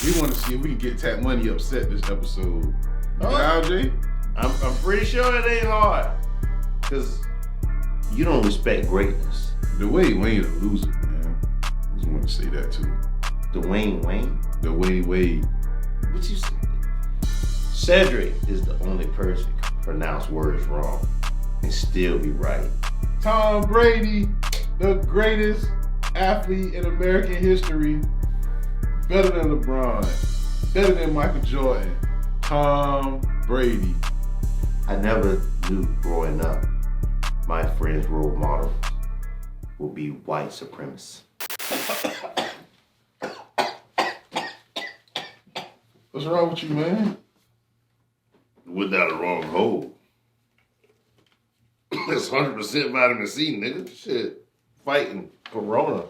We want to see if we can get Tap Money upset this episode. RJ? I'm pretty sure it ain't hard. Because you don't respect greatness. Dwayne Wayne a loser, man. I just want to say that too. Dwayne Wayne? Dwayne Wade. What you say? Cedric is the only person who can pronounce words wrong and still be right. Tom Brady, the greatest athlete in American history. Better than LeBron. Better than Michael Jordan. Tom Brady. I never knew growing up my friends' role models will be white supremacists. What's wrong with you, man? Without a wrong hole. That's 100% vitamin C, nigga. Shit. Fighting Corona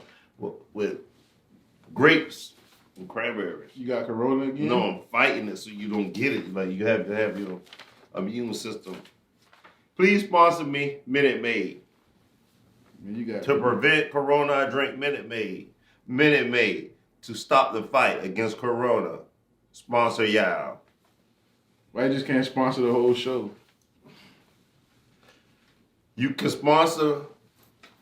with grapes and cranberries. You got Corona again? No, I'm fighting it so you don't get it. Like, you have to have your immune system. Please sponsor me, Minute Maid. Man, you got To prevent Corona, I drink Minute Maid. Minute Maid. To stop the fight against Corona. Sponsor y'all. Why you just can't sponsor the whole show? You can sponsor.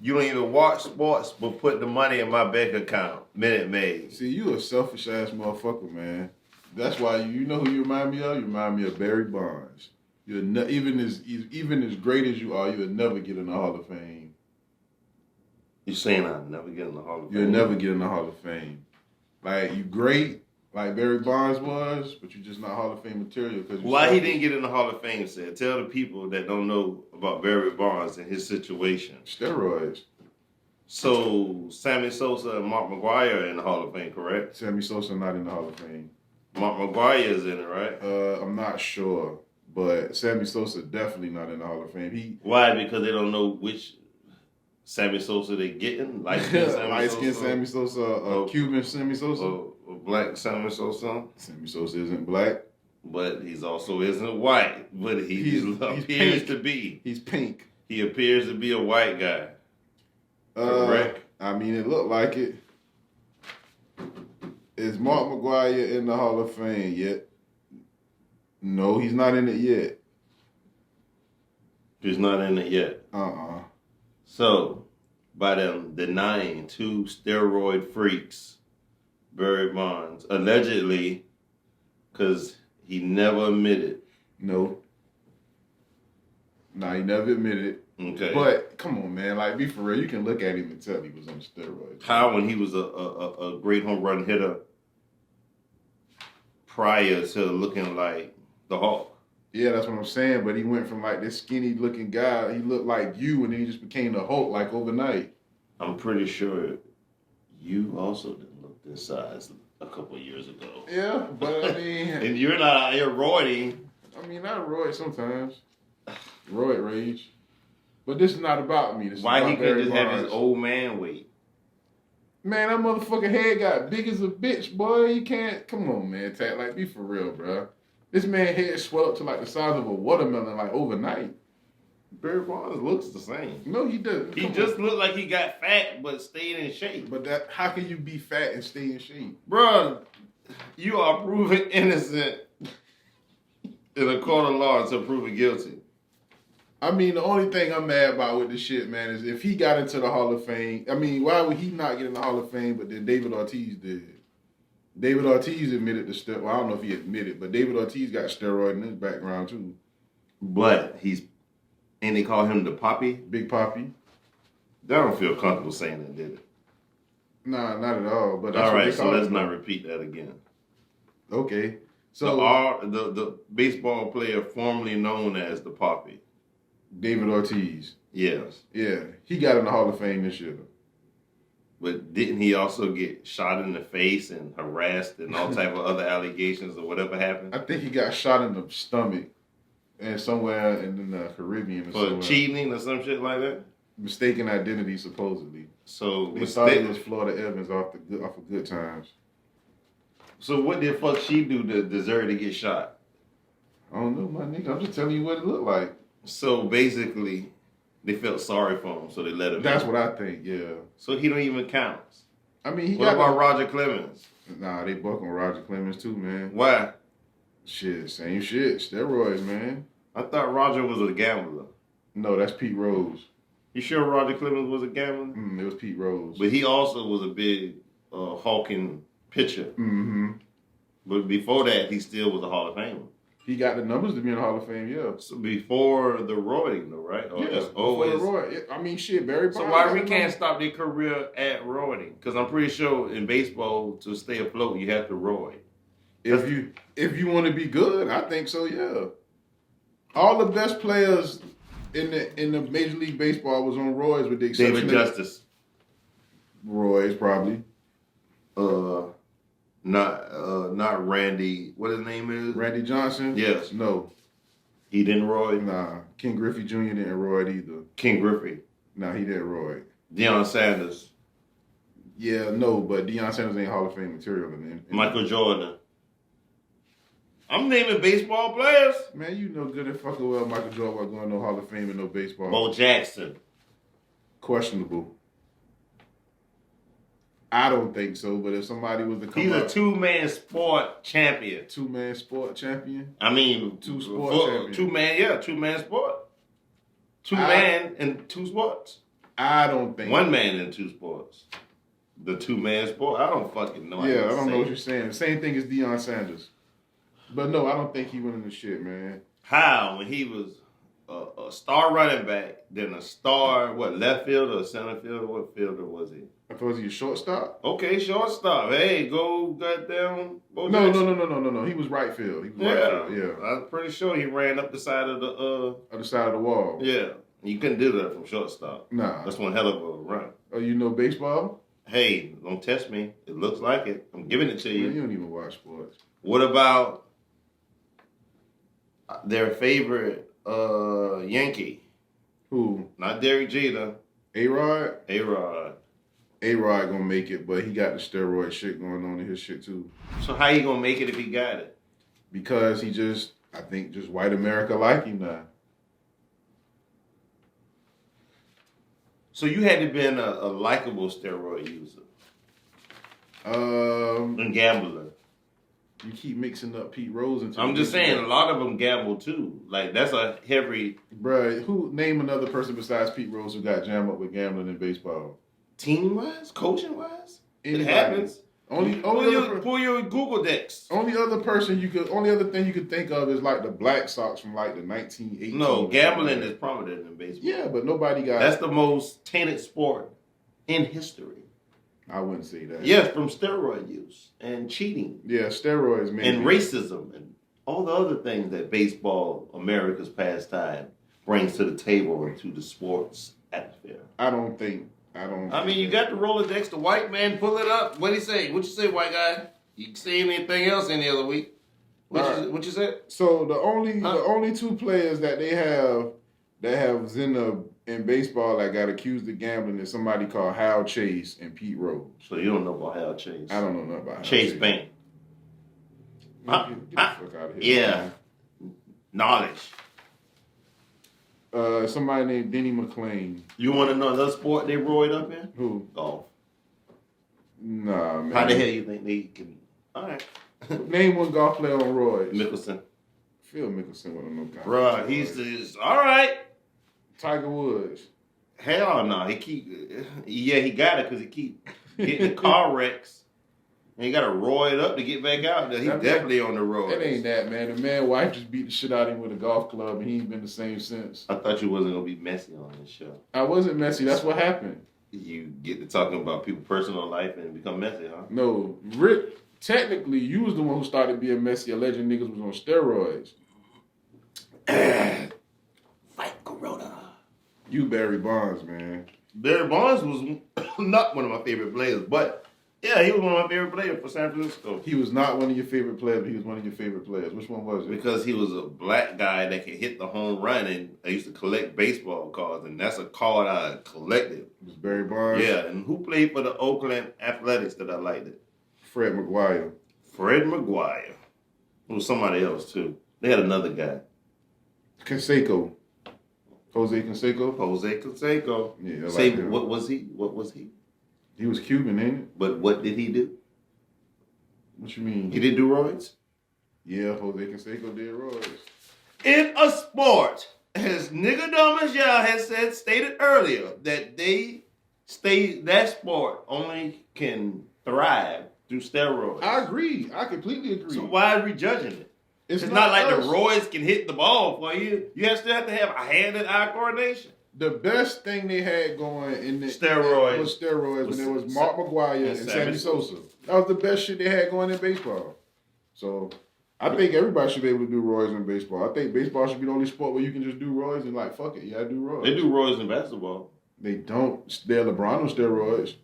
You don't even watch sports, but put the money in my bank account. Minute Maid. See, you a selfish ass motherfucker, man. That's why you know who you remind me of? You remind me of Barry Bonds. Even as great as you are, you'll never get in the Hall of Fame. You saying I'll never get in the Hall of Fame? You'll never get in the Hall of Fame. Like, you great, like Barry Bonds was, but you're just not Hall of Fame material. Why he didn't get in the Hall of Fame, said? Tell the people that don't know about Barry Bonds and his situation. Steroids. So, Sammy Sosa and Mark McGwire are in the Hall of Fame, correct? Sammy Sosa not in the Hall of Fame. Mark McGwire is in it, right? I'm not sure, but Sammy Sosa definitely not in the Hall of Fame. Why? Because they don't know which Sammy Sosa they getting. Light-skinned Sammy Sosa, Cuban Sammy Sosa, or black Sammy Sosa. Sammy Sosa isn't black, but he's also isn't white. But he appears pink. to be. He's pink. He appears to be a white guy. Correct. I mean, it looked like it. Is Mark McGwire in the Hall of Fame yet? No, he's not in it yet. He's not in it yet. So, by them denying two steroid freaks, Barry Bonds, allegedly, because he never admitted. No. Nah, he never admitted. Okay. But, come on, man. Like, be for real. You can look at him and tell he was on steroids. How, when he was a great home run hitter prior to looking like the Hulk? Yeah, that's what I'm saying. But he went from, like, this skinny-looking guy. He looked like you, and then he just became the Hulk, like, overnight. I'm pretty sure you also didn't look this size a couple of years ago. Yeah, but, I mean... and you're not out here roiding. I mean, I roid sometimes. Roid rage. But this is not about me. This Why is he about couldn't Barry just have Bonds. his old man weight? Man, that motherfucking head got big as a bitch, boy. You can't... Come on, man. Like, be for real, bro. This man head swelled up to, like, the size of a watermelon, like, overnight. Barry Bonds looks the same. No, he doesn't. He just looked like he got fat, but stayed in shape. But how can you be fat and stay in shape? Bruh, you are proven innocent in a court of law until proven guilty. I mean, the only thing I'm mad about with this shit, man, is if he got into the Hall of Fame, I mean, why would he not get in the Hall of Fame, but then David Ortiz did? David Ortiz admitted to steroid. Well, I don't know if he admitted, but David Ortiz got steroid in his background, too. But and they call him the Poppy? Big Poppy. I don't feel comfortable saying it, did it? Nah, not at all. But that's all right, so let's him. not repeat that again. Okay. So the baseball player formerly known as the Poppy. David Ortiz. Yes. Yeah. He got in the Hall of Fame this year. But didn't he also get shot in the face and harassed and all type of other allegations or whatever happened? I think he got shot in the stomach and somewhere in the Caribbean. For cheating or some shit like that? Mistaken identity, supposedly. So they thought it was Florida Evans off of Good Times. So what the fuck she do to deserve to get shot? I don't know, my nigga. I'm just telling you what it looked like. So basically, they felt sorry for him, so they let him. That's what I think. Yeah. So he don't even count. I mean, what about Roger Clemens? Nah, they buck on Roger Clemens too, man. Why? Shit, same shit. Steroids, man. I thought Roger was a gambler. No, that's Pete Rose. You sure Roger Clemens was a gambler? It was Pete Rose. But he also was a big hawking pitcher. Mm-hmm. But before that, he still was a Hall of Famer. He got the numbers to be in the Hall of Fame, yeah. So before the roiding, though, right? Or Yeah, just before always. the Roy. I mean, shit, Barry Bonds. So why we can't stop their career at roiding? Because I'm pretty sure in baseball, to stay afloat, you have to roid. If you want to be good, I think so, yeah. All the best players in the Major League Baseball was on roids with the exception David Justice. Roy's probably. Not Randy. What his name is? Randy Johnson? Yes. No. He didn't roid. Nah. Ken Griffey Jr. didn't roid either. King Griffey. Nah, he didn't roid. Deion Sanders. Yeah, no, but Deion Sanders ain't Hall of Fame material. Michael Jordan. I'm naming baseball players. Man, you know good and fucking well Michael Jordan wasn't going to no Hall of Fame and no baseball. Bo Jackson. Questionable. I don't think so, but if somebody was to come He's up, a two-man sport champion. two-man sport champion. I mean, Two man two-man sport. Two-man in two sports. I don't think. One man in two sports. The two-man sport. I don't fucking know. Yeah, I don't know what you're saying. The same thing as Deion Sanders. But no, I don't think he went in the shit, man. How when he was a star running back, then a star left fielder or center fielder? What fielder was he? I thought was he a shortstop? Okay, shortstop. Hey, go goddamn. No. He was right field. He was right field. Yeah. I'm pretty sure he ran up the side of the other side of the wall. Yeah, you couldn't do that from shortstop. Nah, that's one hell of a run. Oh, you know baseball? Hey, don't test me. It looks like it. I'm giving it to you. Man, you don't even watch sports. What about their favorite Yankee? Who? Not Derek Jeter. A-Rod? A-Rod. A-Rod gonna make it, but he got the steroid shit going on in his shit too. So how he gonna make it if he got it? Because I think just white America like him now. So you had to been a likable steroid user. And gambler. You keep mixing up Pete Rose into. I'm just saying, a lot of them gamble too. Like that's a heavy. Bruh, who name another person besides Pete Rose who got jammed up with gambling in baseball? Team wise, coaching wise, it happens. Pull your Google decks. Only other thing you could think of is like the Black Sox from like the 1980s. No, gambling is prominent in baseball. Yeah, but nobody got. That's the most tainted sport in history. I wouldn't say that. Yes, from steroid use and cheating. Yeah, steroids, man. And racism and all the other things that baseball, America's pastime, brings to the table and to the sports atmosphere. I mean, you got the Rolodex, the white man, pull it up. What'd he say? What you say, white guy? You see anything else any other week? What you said? So the only two players that they have in baseball that got accused of gambling is somebody called Hal Chase and Pete Rose. So you don't know about Hal Chase? I don't know nothing about Hal Chase Bank. Get the fuck out of here. Yeah. Man. Knowledge. Somebody named Denny McClain. You want to know another sport they roid up in? Who? Golf. Nah, man. How the hell you think they can? All right. Name one golf player on roids. Mickelson. Phil Mickelson with no golf. Bruh, he's just all right. Tiger Woods. Hell no, he got it because he keep getting car wrecks. And he got to roid up to get back out there. He's definitely on the road. It ain't that, man. The man wife just beat the shit out of him with a golf club, and he ain't been the same since. I thought you wasn't going to be messy on this show. I wasn't messy. That's what happened. You get to talking about people's personal life and become messy, huh? No. Rick, technically, you was the one who started being messy, alleging niggas was on steroids. Fight Corona. You Barry Bonds, man. Barry Bonds was not one of my favorite players, but... yeah, he was one of my favorite players for San Francisco. He was not one of your favorite players, but he was one of your favorite players. Which one was it? Because he was a black guy that could hit the home run, and I used to collect baseball cards, and that's a card I collected. It was Barry Bonds? Yeah, and who played for the Oakland Athletics that I liked it? Fred McGuire. Fred McGuire. It was somebody else, too. They had another guy. Canseco. Jose Canseco? Jose Canseco. Yeah, Say, what was he? What was he? He was Cuban, ain't it? But what did he do? What you mean? He didn't do roids? Yeah, Jose Canseco did roids. In a sport, as nigga dumb as y'all has stated earlier, that that sport only can thrive through steroids. I agree. I completely agree. So why are we judging it? It's not like the roids can hit the ball for you. You still have to have a hand and eye coordination. The best thing they had going in the steroids was when there was Mark McGwire and Sammy Sosa. That was the best shit they had going in baseball. So I think everybody should be able to do roids in baseball. I think baseball should be the only sport where you can just do roids and like fuck it, yeah, I do roids. They do roids in basketball. They don't. They're LeBron on steroids.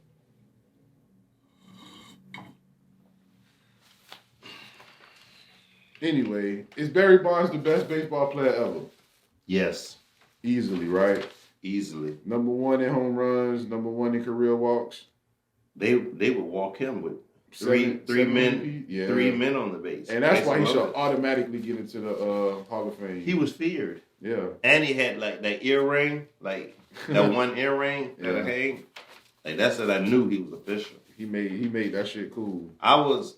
Anyway, is Barry Bonds the best baseball player ever? Yes. Easily, right? Easily. Number one in home runs, number one in career walks. They would walk him with three men on the base. And that's why he should automatically get into the Hall of Fame. He was feared. Yeah. And he had like that earring, like that one earring that I hang. Like that's what I knew he was official. He made that shit cool. I was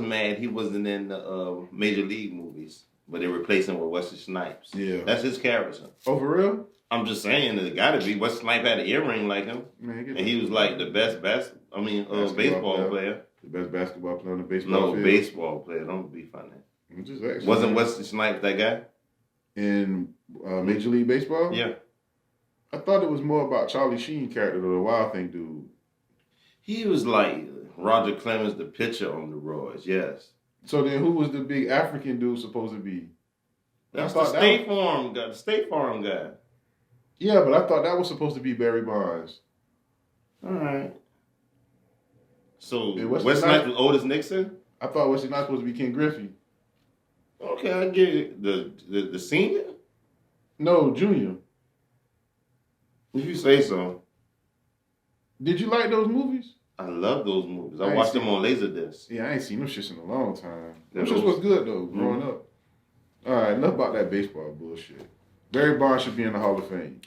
mad he wasn't in the Major League movies, but they replaced him with Wesley Snipes. Yeah. That's his character. Oh, for real? I'm just saying that it gotta be. Wesley Snipes had an earring like him. Man, and he was like the best baseball player. The best basketball player on the baseball field? No, baseball player. Don't be funny. Just wasn't Wesley Snipes that guy? In Major League Baseball? Yeah. I thought it was more about Charlie Sheen character than the Wild Thing dude. He was like Roger Clemens, the pitcher on the roids, yes. So then who was the big African dude supposed to be? That's the State Farm guy. The State Farm guy. Yeah, but I thought that was supposed to be Barry Bonds. All right. So Wesley Snipes was Otis Nixon? I thought Wesley Snipes was supposed to be Ken Griffey. Okay, I get it. The senior? No, junior. If you say so. Did you like those movies? I love those movies. I watched them on Laserdisc. Yeah, I ain't seen them shits in a long time. Them shits was good though, growing up. All right, enough about that baseball bullshit. Barry Bonds should be in the Hall of Fame.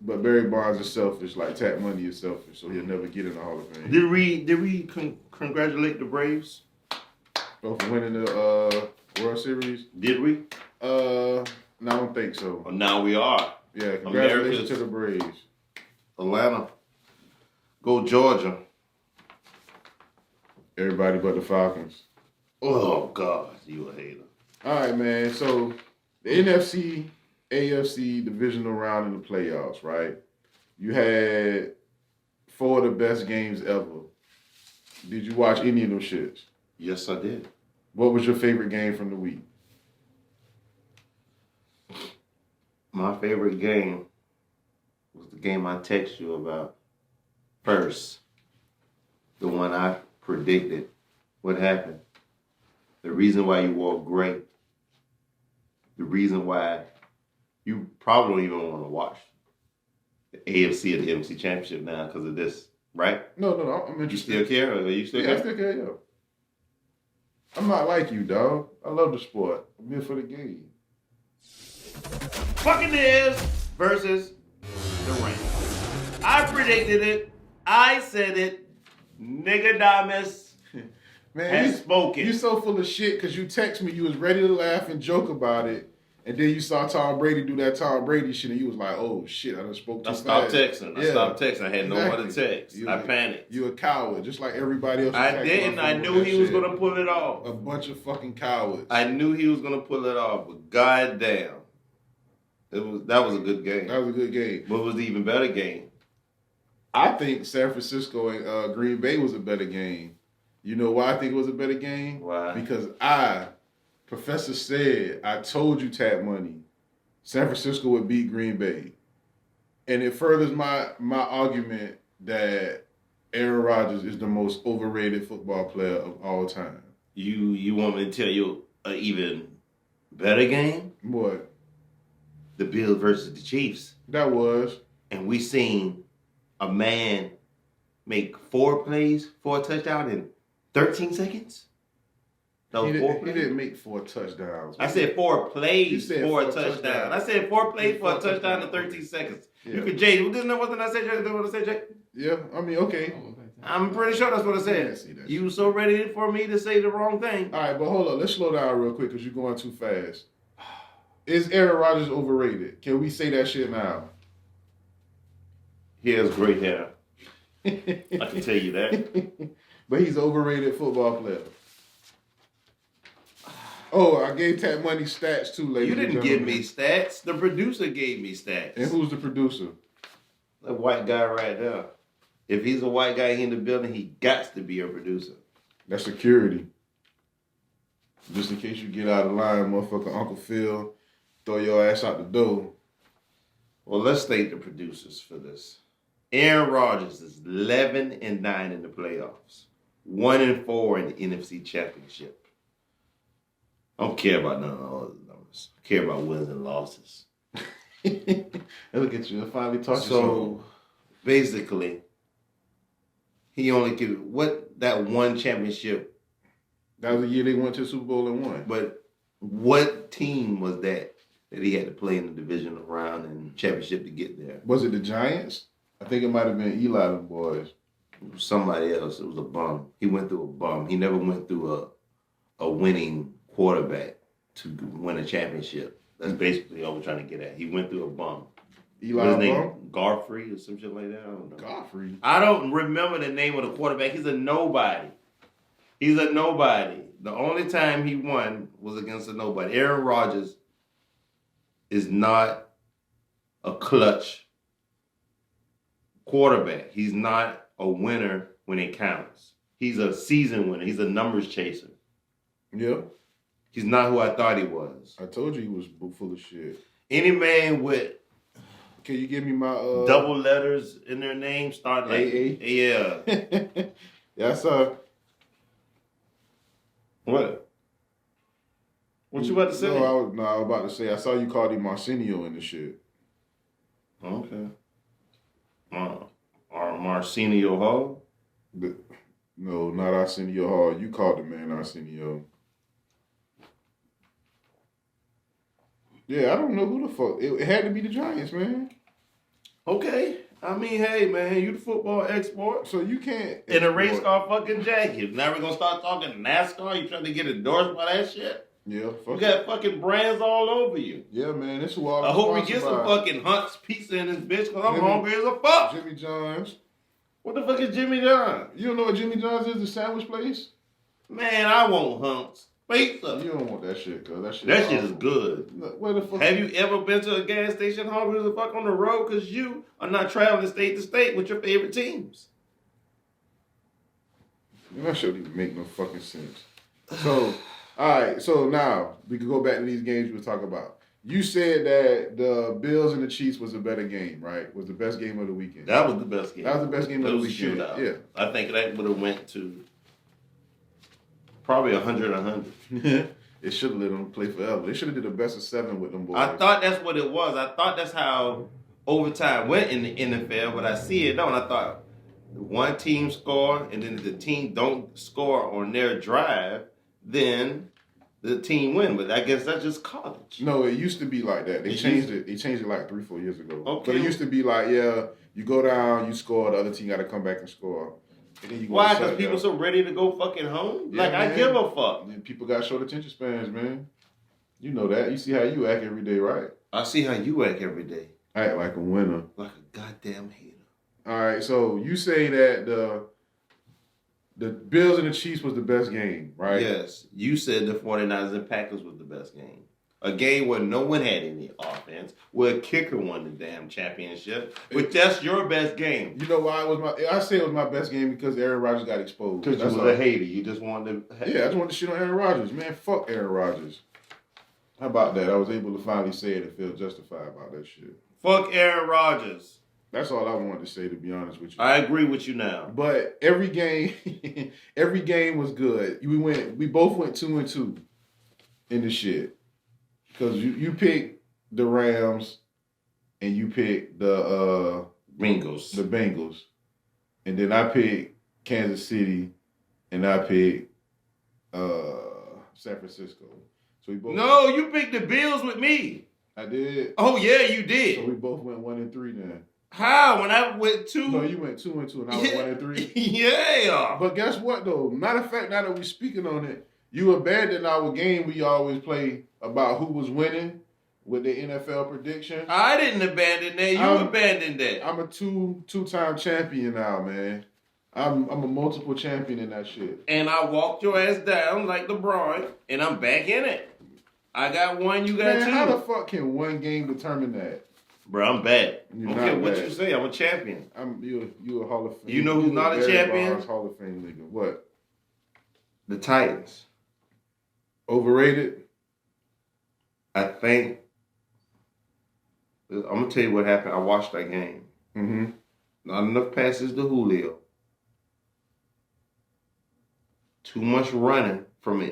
But Barry Bonds is selfish, like Tap Money is selfish, so he'll never get in the Hall of Fame. Did we congratulate the Braves? Oh, for winning the World Series? Did we? No, I don't think so. Well, now we are. Yeah, congratulations to the Braves. Atlanta. Go Georgia. Everybody but the Falcons. Oh, God, you a hater. All right, man. So, the NFC, AFC divisional round in the playoffs, right? You had 4 of the best games ever. Did you watch any of those shits? Yes, I did. What was your favorite game from the week? My favorite game was the game I text you about first. The one I predicted. What happened? The reason why you wore gray. The reason why you probably don't even want to watch the AFC or the NFC Championship now because of this, right? No, I'm interested. You still care? Or you still care? I still care, yeah. I'm not like you, dog. I love the sport. I'm here for the game. Buccaneers versus the Rams. I predicted it. I said it. Nigga Damas has spoken. You so full of shit because you text me. You was ready to laugh and joke about it. And then you saw Tom Brady do that Tom Brady shit, and you was like, "Oh shit, I done spoke too fast." I stopped texting. I had no one to text. I panicked. You a coward, just like everybody else. I didn't. I knew he was gonna pull it off. A bunch of fucking cowards. I knew he was gonna pull it off, but goddamn, that was a good game. That was a good game. What was the even better game? I think San Francisco and Green Bay was a better game. You know why I think it was a better game? Why? Because Professor said, I told you, Tap Money, San Francisco would beat Green Bay. And it furthers my argument that Aaron Rodgers is the most overrated football player of all time. You want me to tell you an even better game? What? The Bills versus the Chiefs. That was. And we seen a man make 4 plays for a touchdown in 13 seconds? He didn't make 4 touchdowns. I said 4 plays You said for a 4 touchdown. touchdowns. I said 4 plays for a touchdown in 13 seconds. Yeah. You could, Jay, wasn't I say, Jay? Yeah, I mean, okay. I'm pretty sure that's what I said. You were so ready for me to say the wrong thing. All right, but hold on. Let's slow down real quick because you're going too fast. Is Aaron Rodgers overrated? Can we say that shit now? He has great hair. I can tell you that. But he's an overrated football player. Oh, I gave Tat Money stats too, ladies. You didn't give me stats. The producer gave me stats. And who's the producer? The white guy right there. If he's a white guy in the building, he got to be a producer. That's security. Just in case you get out of line, motherfucker Uncle Phil, throw your ass out the door. Well, let's state the producers for this. Aaron Rodgers is 11-9 in the playoffs. 1-4 in the NFC Championship. I don't care about none of all the numbers. I care about wins and losses. Look at you. I finally taught you So, basically, he only could, that one championship. That was the year they went to the Super Bowl and won. But what team was that he had to play in the divisional round and championship to get there? Was it the Giants? I think it might have been Eli and boys. It was somebody else. It was a bum. He went through a bum. He never went through a winning quarterback to win a championship. That's basically all we're trying to get at. He went through a bum. Eli What's his name? Godfrey or some shit like that? I don't know. Godfrey? I don't remember the name of the quarterback. He's a nobody. The only time he won was against a nobody. Aaron Rodgers is not a clutch quarterback. He's not a winner when it counts. He's a season winner. He's a numbers chaser. Yeah. He's not who I thought he was. I told you he was full of shit. Any man with Can you give me my double letters in their name start like AA? Yeah. Yeah, sir. What? What you about to say? No, I was about to say I saw you called him Marcinio in the shit. Okay. Marcinio Hall? No, not Arsenio Hall. You called the man Arsenio. Yeah, I don't know who the fuck. It had to be the Giants, man. Okay. I mean, hey, man, you the football export. So you can't. In a race car fucking jacket. Now we're going to start talking NASCAR? You trying to get endorsed by that shit? Yeah, You got fucking brands all over you. Yeah, man, this is all. I hope we get some fucking Hunt's pizza in this bitch because I'm hungry as a fuck. Jimmy John's. What the fuck is Jimmy John? You don't know what Jimmy John's is? The sandwich place? Man, I want Hunt's pizza. You don't want that shit, cuz that shit. That shit is good. Where the fuck? Have you ever been to a gas station hungry as a fuck on the road because you are not traveling state to state with your favorite teams? Man, that shit don't even make no fucking sense. So, all right. So now we can go back to these games we were talking about. You said that the Bills and the Chiefs was a better game, right? Was the best game of the weekend. That was the best game. That was the best game of the weekend. Shootout. Yeah. I think that would have went to probably 100. It should have let them play forever. They should have did a best of 7 with them boys. I thought that's what it was. I thought that's how overtime went in the NFL, but I see it don't. I thought one team score, and then if the team don't score on their drive, then the team win. But I guess that's just college. No, it used to be like that. They changed it. They changed it like 3-4 years ago. Okay. But it used to be like, yeah, you go down, you score, the other team got to come back and score. And then you go Why? Because people so ready to go fucking home? Yeah, like, man. I give a fuck. And people got short attention spans, man. You know that. You see how you act every day, right? I see how you act every day. I act like a winner. Like a goddamn hater. All right, so you say that the Bills and the Chiefs was the best game, right? Yes. You said the 49ers and Packers was the best game. A game where no one had any offense, where a kicker won the damn championship. But that's your best game. You know why I say it was my best game because Aaron Rodgers got exposed. Because you was a hater. You just wanted to... Yeah, I just wanted to shit on Aaron Rodgers. Man, fuck Aaron Rodgers. How about that? I was able to finally say it and feel justified about that shit. Fuck Aaron Rodgers. That's all I wanted to say, to be honest with you. I agree with you now. But every game was good. We both went 2-2 in the shit. Because you picked the Rams and you picked the Bengals. And then I picked Kansas City and I picked San Francisco. So we both No, you picked the Bills with me. I did. Oh, yeah, you did. So we both went 1-3 then. How? When I went 2? No, you went 2-2 and I was 1-3. Yeah. But guess what though? Matter of fact, now that we're speaking on it, you abandoned our game we always play about who was winning with the NFL prediction. I didn't abandon that. You abandoned that. I'm a two-time champion now, man. I'm a multiple champion in that shit. And I walked your ass down like LeBron, and I'm back in it. I got 1, you got 2. How the fuck can one game determine that? Bro, I'm bad. You're I don't care not what bad. you say. I'm a champion. You a Hall of Fame. You know who's not a champion? Hall of Fame nigga. What? The Titans. Overrated? I think. I'm gonna tell you what happened. I watched that game. Mm-hmm. Not enough passes to Julio. Too much running from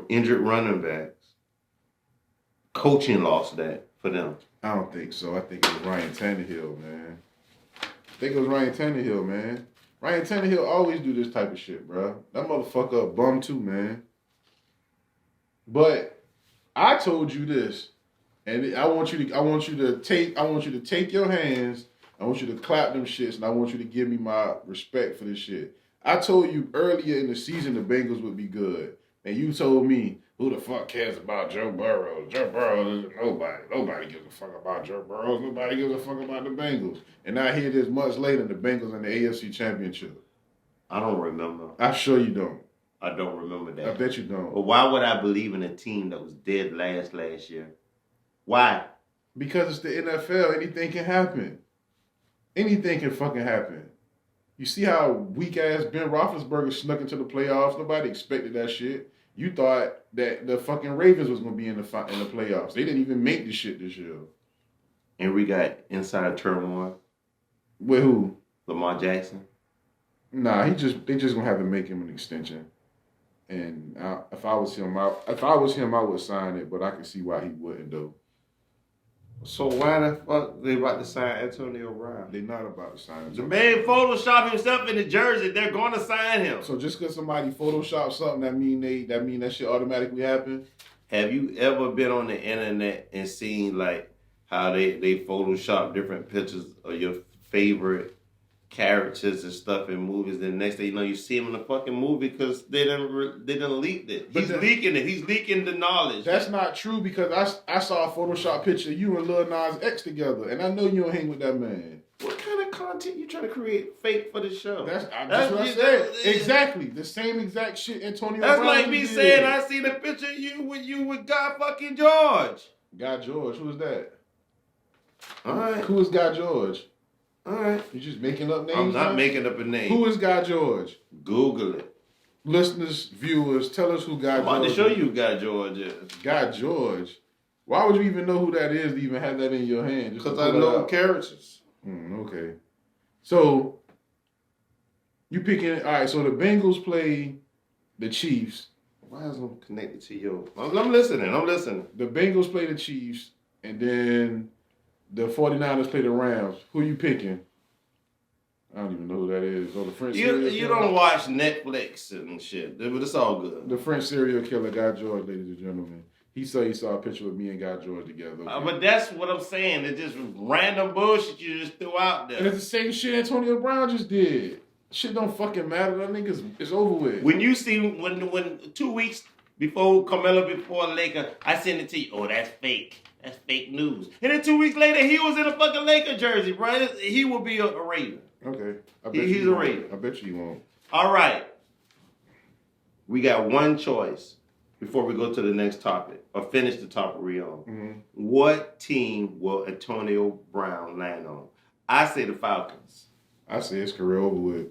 injured running backs. Coaching lost that for them. I don't think so. I think it was Ryan Tannehill, man. Ryan Tannehill always do this type of shit, bro. That motherfucker a bum too, man. But I told you this, and I want you to take your hands. I want you to clap them shits, and I want you to give me my respect for this shit. I told you earlier in the season the Bengals would be good, and you told me, who the fuck cares about Joe Burrow? Joe Burrow, nobody gives a fuck about Joe Burrow. Nobody gives a fuck about the Bengals. And I hear this months later, the Bengals in the AFC Championship. I don't remember. I'm sure you don't. I don't remember that. I bet you don't. But why would I believe in a team that was dead last year? Why? Because it's the NFL. Anything can happen. Anything can fucking happen. You see how weak-ass Ben Roethlisberger snuck into the playoffs? Nobody expected that shit. You thought that the fucking Ravens was going to be in the playoffs. They didn't even make the shit this year. And we got inside turmoil. With who? Lamar Jackson. Nah, they just going to have to make him an extension. And if I was him, I would sign it, but I can see why he wouldn't, though. So why the fuck they about to sign Antonio Brown? They're not about to sign him. The man photoshopped himself in the jersey. They're going to sign him. So just because somebody photoshopped something, that mean that shit automatically happen? Have you ever been on the internet and seen like how they Photoshop different pictures of your favorite characters and stuff in movies? Then next thing you know, you see him in the fucking movie because they done leaked it. He's leaking it. He's leaking the knowledge. That's not true because I saw a Photoshop picture of you and Lil Nas X together, and I know you don't hang with that man. What kind of content you trying to create fake for the show? That's what I said. Exactly. The same exact shit Antonio That's Brown like me did. saying I seen a picture of you with God fucking George. God George. Who is that? All right. Who is God George? All right. You just making up names? I'm not now? making up a name. Who is God George? Google it. Listeners, viewers, tell us who God George is. I'm about to show you who God George is. God George? Why would you even know who that is to even have that in your hand? Because I know characters. Okay. So, you picking... All right, so the Bengals play the Chiefs. Why is it connected to you? I'm listening. The Bengals play the Chiefs, and then the 49ers play the Rams. Who you picking? I don't even know who that is. Oh, the French serial You killer? don't watch Netflix and shit, but it's all good. The French serial killer, God George, ladies and gentlemen. He saw a picture of me and God George together. Okay? But that's what I'm saying. It's just random bullshit you just threw out there. And it's the same shit Antonio Brown just did. Shit don't fucking matter. That nigga's it's over with. When you see when 2 weeks before Carmelo before Laker, I send it to you. Oh, that's fake. That's fake news. And then 2 weeks later, he was in a fucking Laker jersey, bro. He will be a Raider. Okay. He's a Raider. I bet you he won't. All right. We got one choice before we go to the next topic or finish the topic we're on. Mm-hmm. What team will Antonio Brown land on? I say the Falcons. I say his career over with.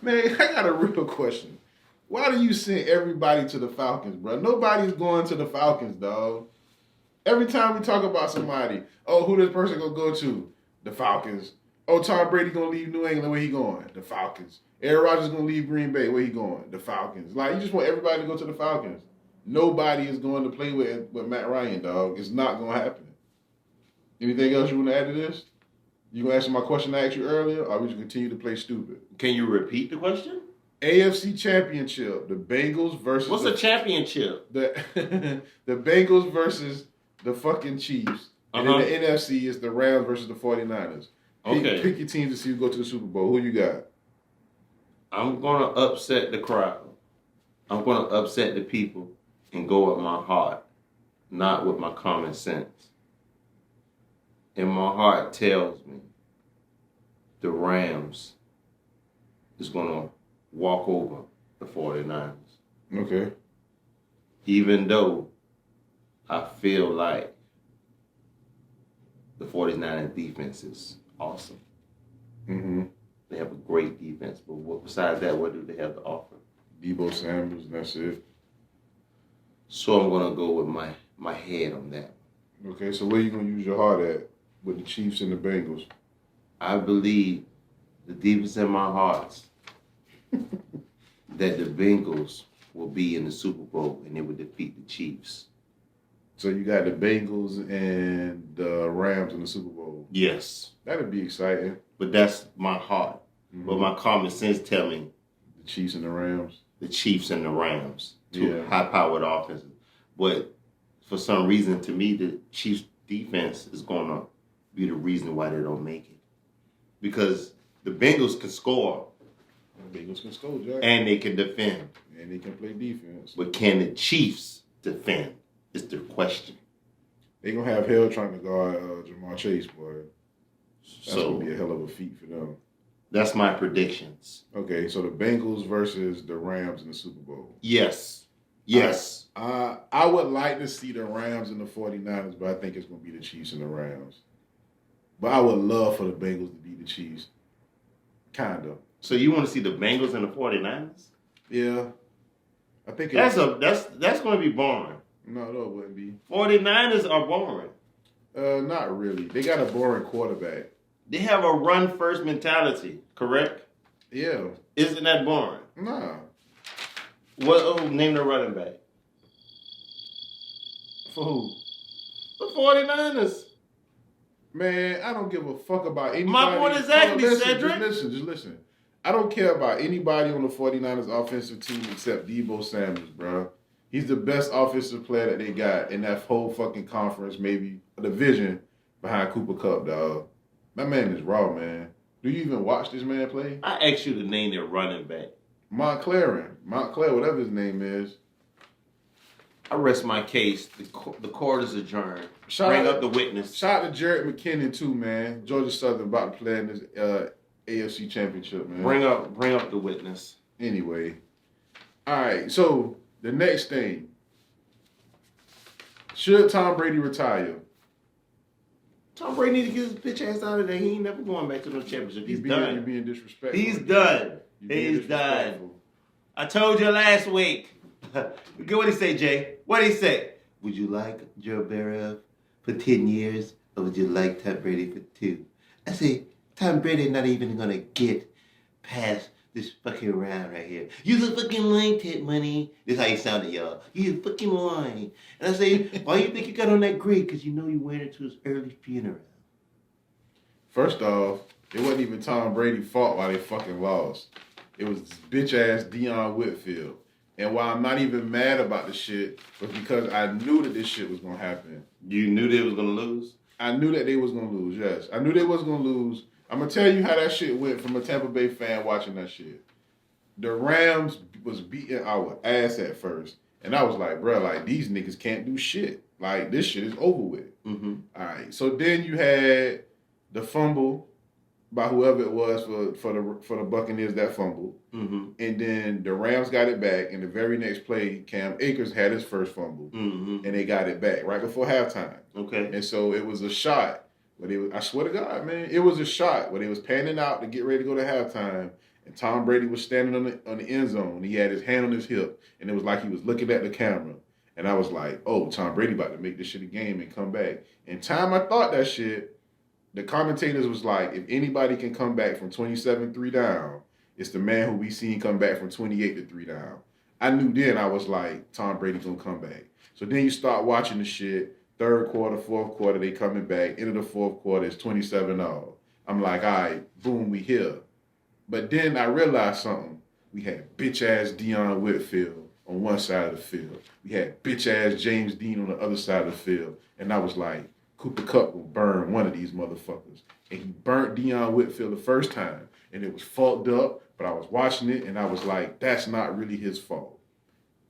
Man, I got a real question. Why do you send everybody to the Falcons, bro? Nobody's going to the Falcons, dog. Every time we talk about somebody, oh, who this person gonna go to? The Falcons. Oh, Tom Brady gonna leave New England. Where he going? The Falcons. Aaron Rodgers gonna leave Green Bay. Where he going? The Falcons. Like, you just want everybody to go to the Falcons. Nobody is going to play with Matt Ryan, dog. It's not gonna happen. Anything else you want to add to this? You gonna answer my question I asked you earlier, or we just continue to play stupid? Can you repeat the question? AFC Championship. The Bengals versus What's a championship? the the Bengals versus the fucking Chiefs. And then the NFC is the Rams versus the 49ers. Pick your teams to see who go to the Super Bowl. Who you got? I'm going to upset the crowd. I'm going to upset the people and go with my heart, not with my common sense. And my heart tells me the Rams is going to walk over the 49ers. Okay. Even though I feel like the 49ers defense is awesome. Mm-hmm. They have a great defense, but besides that, what do they have to offer? Debo Samuels, and that's it. So I'm going to go with my head on that. Okay, so where you going to use your heart at with the Chiefs and the Bengals? I believe the deepest in my heart that the Bengals will be in the Super Bowl and they will defeat the Chiefs. So you got the Bengals and the Rams in the Super Bowl. Yes. That'd be exciting. But that's my heart. Mm-hmm. But my common sense tell me the Chiefs and the Rams. The Chiefs and the Rams. Two high-powered offenses. But for some reason, to me, the Chiefs' defense is going to be the reason why they don't make it. Because the Bengals can score. The Bengals can score, Jack. And they can defend. And they can play defense. But can the Chiefs defend? Is the question. They're going to have hell trying to guard Jamar Chase, boy. That's going to be a hell of a feat for them. That's my predictions. Okay, so the Bengals versus the Rams in the Super Bowl. Yes. Yes. I would like to see the Rams and the 49ers, but I think it's going to be the Chiefs and the Rams. But I would love for the Bengals to beat the Chiefs. Kind of. So you want to see the Bengals and the 49ers? Yeah. I think that's going to be boring. No, it wouldn't be. 49ers are boring. Not really. They got a boring quarterback. They have a run-first mentality, correct? Yeah. Isn't that boring? Nah. Name the running back. For who? The 49ers. Man, I don't give a fuck about anybody. My point exactly, Cedric. Just listen. I don't care about anybody on the 49ers offensive team except Debo Samuels, bro. He's the best offensive player that they got in that whole fucking conference, maybe a division behind Cooper Kupp, dog. That man is raw, man. Do you even watch this man play? I asked you to name their running back. Montclair, whatever his name is. I rest my case. The court is adjourned. Bring up the witness. Shout out to Jarrett McKinnon too, man. Georgia Southern about to play in this AFC Championship, man. Bring up the witness. Anyway, all right. So the next thing: should Tom Brady retire? Tom Brady need to get his bitch ass out of there. He ain't never going back to no championship. He's done. You're being disrespectful. He's done. He's done. I told you last week. Get what he say, Jay? What he say? Would you like Joe Barrow for 10 years, or would you like Tom Brady for 2? I say, Tom Brady not even gonna get past this fucking round right here. You the fucking lying tit money. This is how you sounded, y'all. You fucking lying. And I say, why you think you got on that grade? Because you know you went into his early funeral. First off, it wasn't even Tom Brady's fault why they fucking lost. It was bitch ass Deion Whitfield. And why I'm not even mad about the shit was because I knew that this shit was gonna happen. You knew they was gonna lose? I knew that they was gonna lose, yes. I knew they was gonna lose. I'm gonna tell you how that shit went from a Tampa Bay fan watching that shit. The Rams was beating our ass at first. And I was like, bro, like these niggas can't do shit. Like this shit is over with. Mm-hmm. All right. So then you had the fumble by whoever it was for the Buccaneers that fumbled. Mm-hmm. And then the Rams got it back. And the very next play, Cam Akers had his first fumble. Mm-hmm. And they got it back right before halftime. Okay. And so it was a shot. But I swear to God, man, it was a shot where they was panning out to get ready to go to halftime. And Tom Brady was standing on the end zone. He had his hand on his hip. And it was like he was looking at the camera. And I was like, oh, Tom Brady about to make this shit a game and come back. And time I thought that shit, the commentators was like, if anybody can come back from 27-3 down, it's the man who we seen come back from 28-3 down. I knew then, I was like, Tom Brady gonna come back. So then you start watching the shit. Third quarter, fourth quarter, they coming back. End of the fourth quarter, it's 27-0. I'm like, all right, boom, we here. But then I realized something. We had bitch-ass Deion Whitfield on one side of the field. We had bitch-ass James Dean on the other side of the field. And I was like, Cooper Kupp will burn one of these motherfuckers. And he burnt Deion Whitfield the first time. And it was fucked up, but I was watching it, and I was like, that's not really his fault.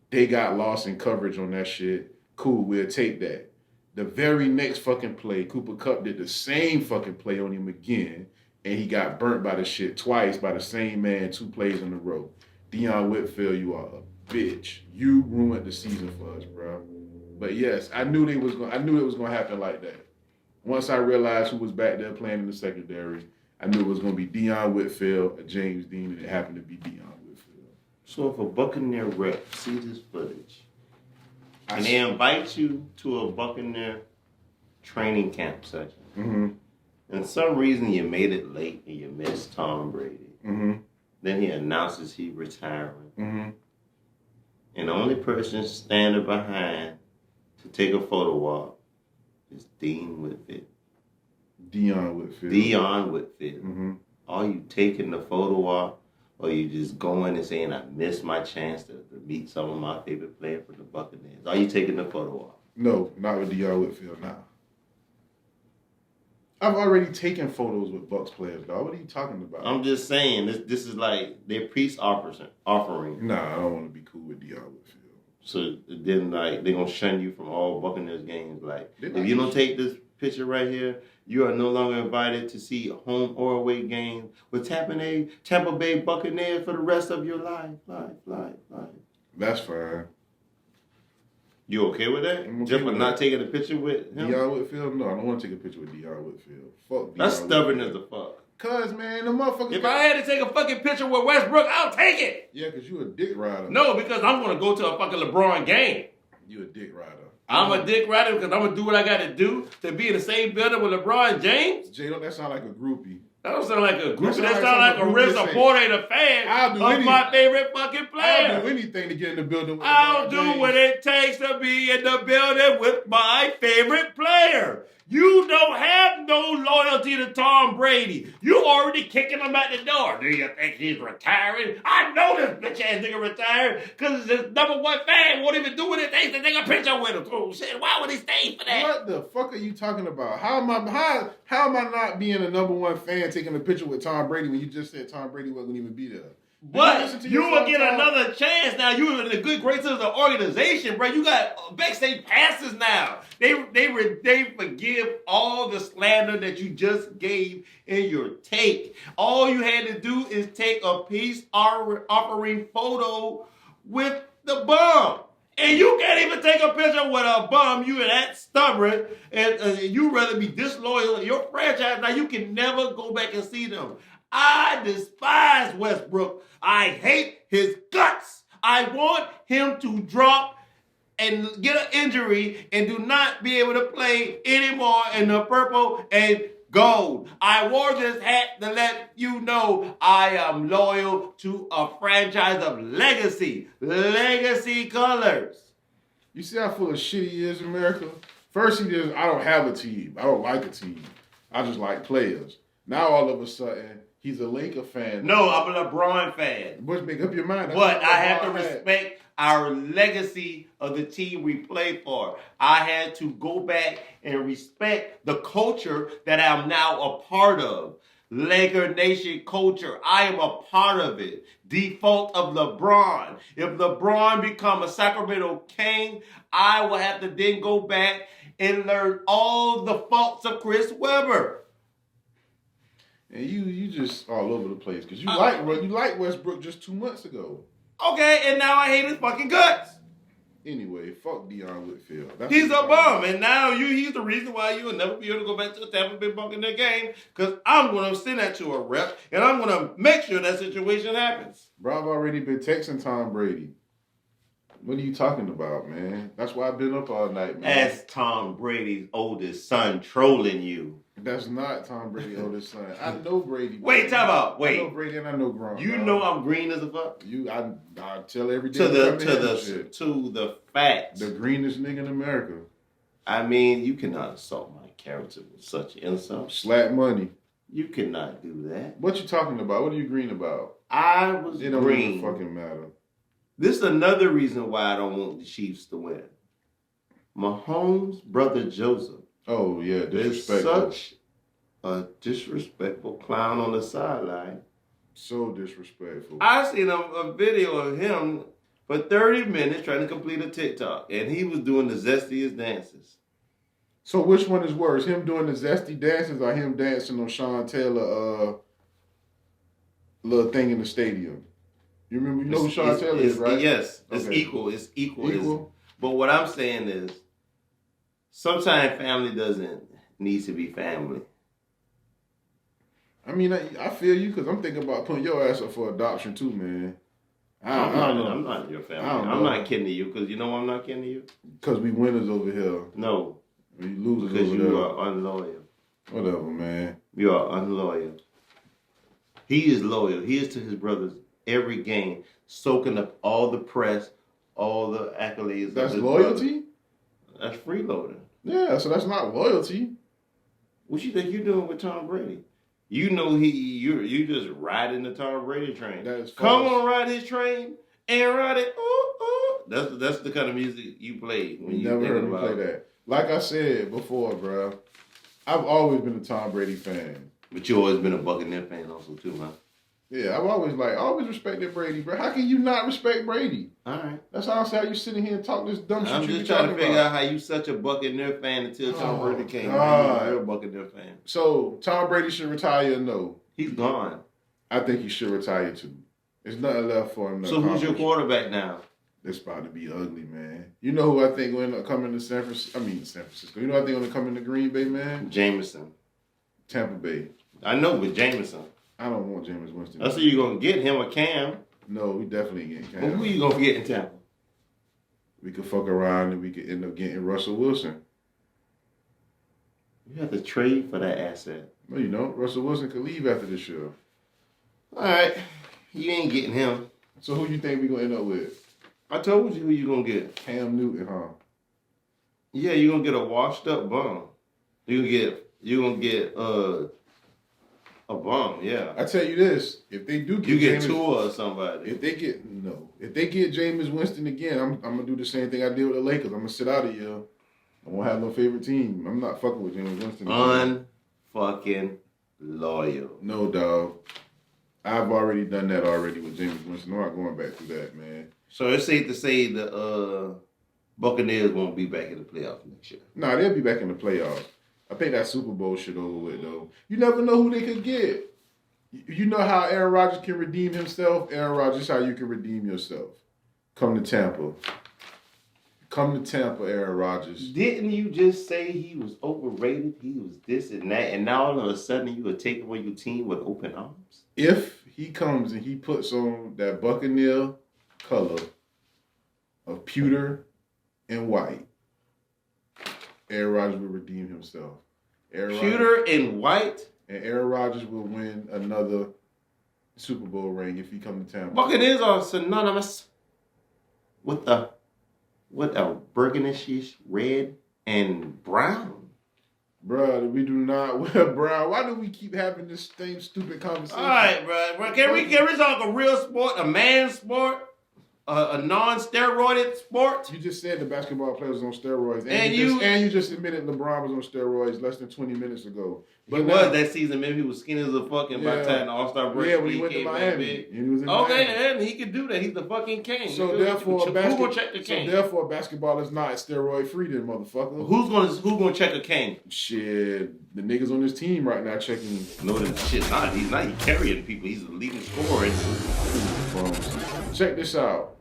They got lost in coverage on that shit. Cool, we'll take that. The very next fucking play, Cooper Kupp did the same fucking play on him again, and he got burnt by the shit twice by the same man 2 plays in a row. Deion Whitfield, you are a bitch. You ruined the season for us, bro. But yes, I knew it was gonna happen like that. Once I realized who was back there playing in the secondary, I knew it was gonna be Deion Whitfield or James Dean, and it happened to be Deion Whitfield. So if a Buccaneer rep sees this footage, and they invite you to a Buccaneer training camp session, and some reason you made it late and you missed Tom Brady, then he announces he's retiring, and the only person standing behind to take a photo op is Deion Whitfield. Are you taking the photo op, or you just going and saying, I missed my chance to meet some of my favorite players for the Buccaneers? Are you taking the photo op? No, not with Deion Whitfield now. I've already taken photos with Bucs players, dog. What are you talking about? I'm just saying, this is like their peace offering. Nah, I don't want to be cool with Deion Whitfield. So then, like, they're going to shun you from all Buccaneers games. Like, if you don't take this picture right here, you are no longer invited to see home or away games with Tampa Bay Buccaneers for the rest of your life. That's fine. You okay with that? Okay Just for with not that. taking a picture with him? Deion Whitfield? No, I don't want to take a picture with Deion Whitfield. Fuck Deion That's stubborn Whitfield. as a fuck. Cause, man, the motherfuckers... If I had to take a fucking picture with Westbrook, I'll take it. Yeah, because you a dick rider. No, because I'm going to go to a fucking LeBron game. You a dick rider. I'm a dick rider because I'm going to do what I got to do to be in the same building with LeBron James. Jay, don't that sound like a groupie? That don't sound like a group. That That sound sound like like a real something supporter and a fan I'll do of my anything. favorite fucking player. I'll do anything to get in the building with I'll LeBron do James. what it takes to be in the building with my favorite player. You don't have no loyalty to Tom Brady. You already kicking him out the door. Do you think he's retiring? I know this bitch ass nigga retired because his number one fan won't even do what it takes to take a picture with him. Oh shit, why would he stay for that? What the fuck are you talking about? How am I not being a number one fan taking a picture with Tom Brady when you just said Tom Brady wasn't even be there? But you will get another chance now. You in the good graces of the organization, bro. You got backstage passes now. They forgive all the slander that you just gave in your take. All you had to do is take a peace offering photo with the bum. And you can't even take a picture with a bum. You are that stubborn, and you rather be disloyal to your franchise. Now you can never go back and see them. I despise Westbrook. I hate his guts. I want him to drop and get an injury and do not be able to play anymore in the purple and gold. I wore this hat to let you know I am loyal to a franchise of legacy. Legacy colors. You see how full of shit he is, America? First he just, I don't have a team. I don't like a team. I just like players. Now all of a sudden, he's a Laker fan. No, I'm a LeBron fan. But make up your mind. But I have to respect our legacy of the team we play for. I had to go back and respect the culture that I'm now a part of. Laker Nation culture. I am a part of it. Default of LeBron. If LeBron become a Sacramento King, I will have to then go back and learn all the faults of Chris Webber. And you just all over the place because you like Westbrook just 2 months ago. Okay, and now I hate his fucking guts. Anyway, fuck Deion Whitfield. He's a bum, and now he's the reason why you will never be able to go back to the Tampa Bay Buccaneers game because I'm going to send that to a rep, and I'm going to make sure that situation happens. Bro, I've already been texting Tom Brady. What are you talking about, man? That's why I've been up all night, man. That's Tom Brady's oldest son trolling you. That's not Tom Brady's oldest son. I know Brady. Wait, time out. Wait. I know Brady and I know Gronk. You know I'm green as a fuck? I tell every day. To the facts. The greenest nigga in America. I mean, you cannot assault my character with such insult. Slap money. You cannot do that. What you talking about? What are you green about? I was It don't green. even fucking matter. This is another reason why I don't want the Chiefs to win. Mahomes' brother Joseph. Oh yeah, Is disrespectful. such a disrespectful clown on the sideline. So disrespectful. I seen a video of him for 30 minutes trying to complete a TikTok, and he was doing the zestiest dances. So which one is worse, him doing the zesty dances or him dancing on Sean Taylor little thing in the stadium? You remember? You know who Sean Taylor is, right? Yes, it's Okay. equal. It's equal. Equal. But what I'm saying is, sometimes family doesn't need to be family. I mean, I feel you because I'm thinking about putting your ass up for adoption too, man. I'm not your family. I don't I'm know. not kidding you because you know why I'm not kidding you? Because we winners over here. No, We losers because over you there. are unloyal. Whatever, man. You are unloyal. He is loyal. He is to his brothers every game, soaking up all the press, all the accolades. That's of his loyalty? brother. That's freeloading. Yeah, so that's not loyalty. What you think you're doing with Tom Brady? You know you just riding the Tom Brady train. That is Come false. on, ride his train and ride it. Ooh, ooh. That's the kind of music you play when you Never heard thinking me about. play that. Like I said before, bro, I've always been a Tom Brady fan. But you always been a Buccaneer fan also too, huh? Yeah, I've always respected Brady, bro. How can you not respect Brady? All right. That's how you sitting here and talk this dumb shit. I'm you just be trying to talking figure about. out how you such a Buccaneer fan until Tom Oh, Brady came. God. You're a Buccaneer fan. So Tom Brady should retire or no? He's gone. I think he should retire too. There's nothing left for him to So who's your accomplish. quarterback now? It's about to be ugly, man. You know who I think will end up coming to San Francisco? You know who I think going to come into Green Bay, man? Jameson. Tampa Bay. I know, but Jameson. I don't want Jameis Winston. I see you're gonna get him a Cam. No, we definitely ain't getting But Cam. who you gonna get in Tampa? We could fuck around and we could end up getting Russell Wilson. You have to trade for that asset. No, you don't. Russell Wilson could leave after this year. All right, you ain't getting him. So who you think we gonna end up with? I told you who you gonna get. Cam Newton, huh? Yeah, you're gonna get a washed up bum. You're gonna get a bum. Yeah, I tell you this: if they do get you get Jameis- Tua or somebody. if they get Jameis Winston again, I'm gonna do the same thing I did with the Lakers. I'm gonna sit out a year. I won't have no favorite team. I'm not fucking with Jameis Winston again. Unfucking loyal. No, dog. I've already done that already with Jameis Winston. I'm not going back through that, man. So it's safe to say the Buccaneers won't be back in the playoffs next year. Nah, they'll be back in the playoffs. I think that Super Bowl shit over with, though. You never know who they could get. You know how Aaron Rodgers can redeem himself? Aaron Rodgers, how you can redeem yourself. Come to Tampa. Come to Tampa, Aaron Rodgers. Didn't you just say he was overrated? He was this and that, and now all of a sudden you would take away your team with open arms? If he comes and he puts on that Buccaneer color of pewter and white, Aaron Rodgers will redeem himself. Pewter and white? And Aaron Rodgers will win another Super Bowl ring if he comes to Tampa. Buccaneers are synonymous with a burgundish red and brown. Bruh, we do not wear brown. Why do we keep having this same stupid conversation? All right, bro. Can we talk a real sport, a man sport, a non-steroided sport? You just said the basketball players on steroids. And you just admitted LeBron was on steroids less than 20 minutes ago. He was that season. Maybe he was skinny as a fucking by the time the All-Star break. Yeah, when he went to came back Miami. big. And he was in Okay, Miami. and he could do that. He's the fucking king. So Nigga, therefore, who gonna check the king? basketball is not steroid free, then, motherfucker. Who's gonna check a king? Shit, the niggas on this team right now checking No, that shit not. He's not. He's carrying people. He's the leading scorer. phones. Check this out.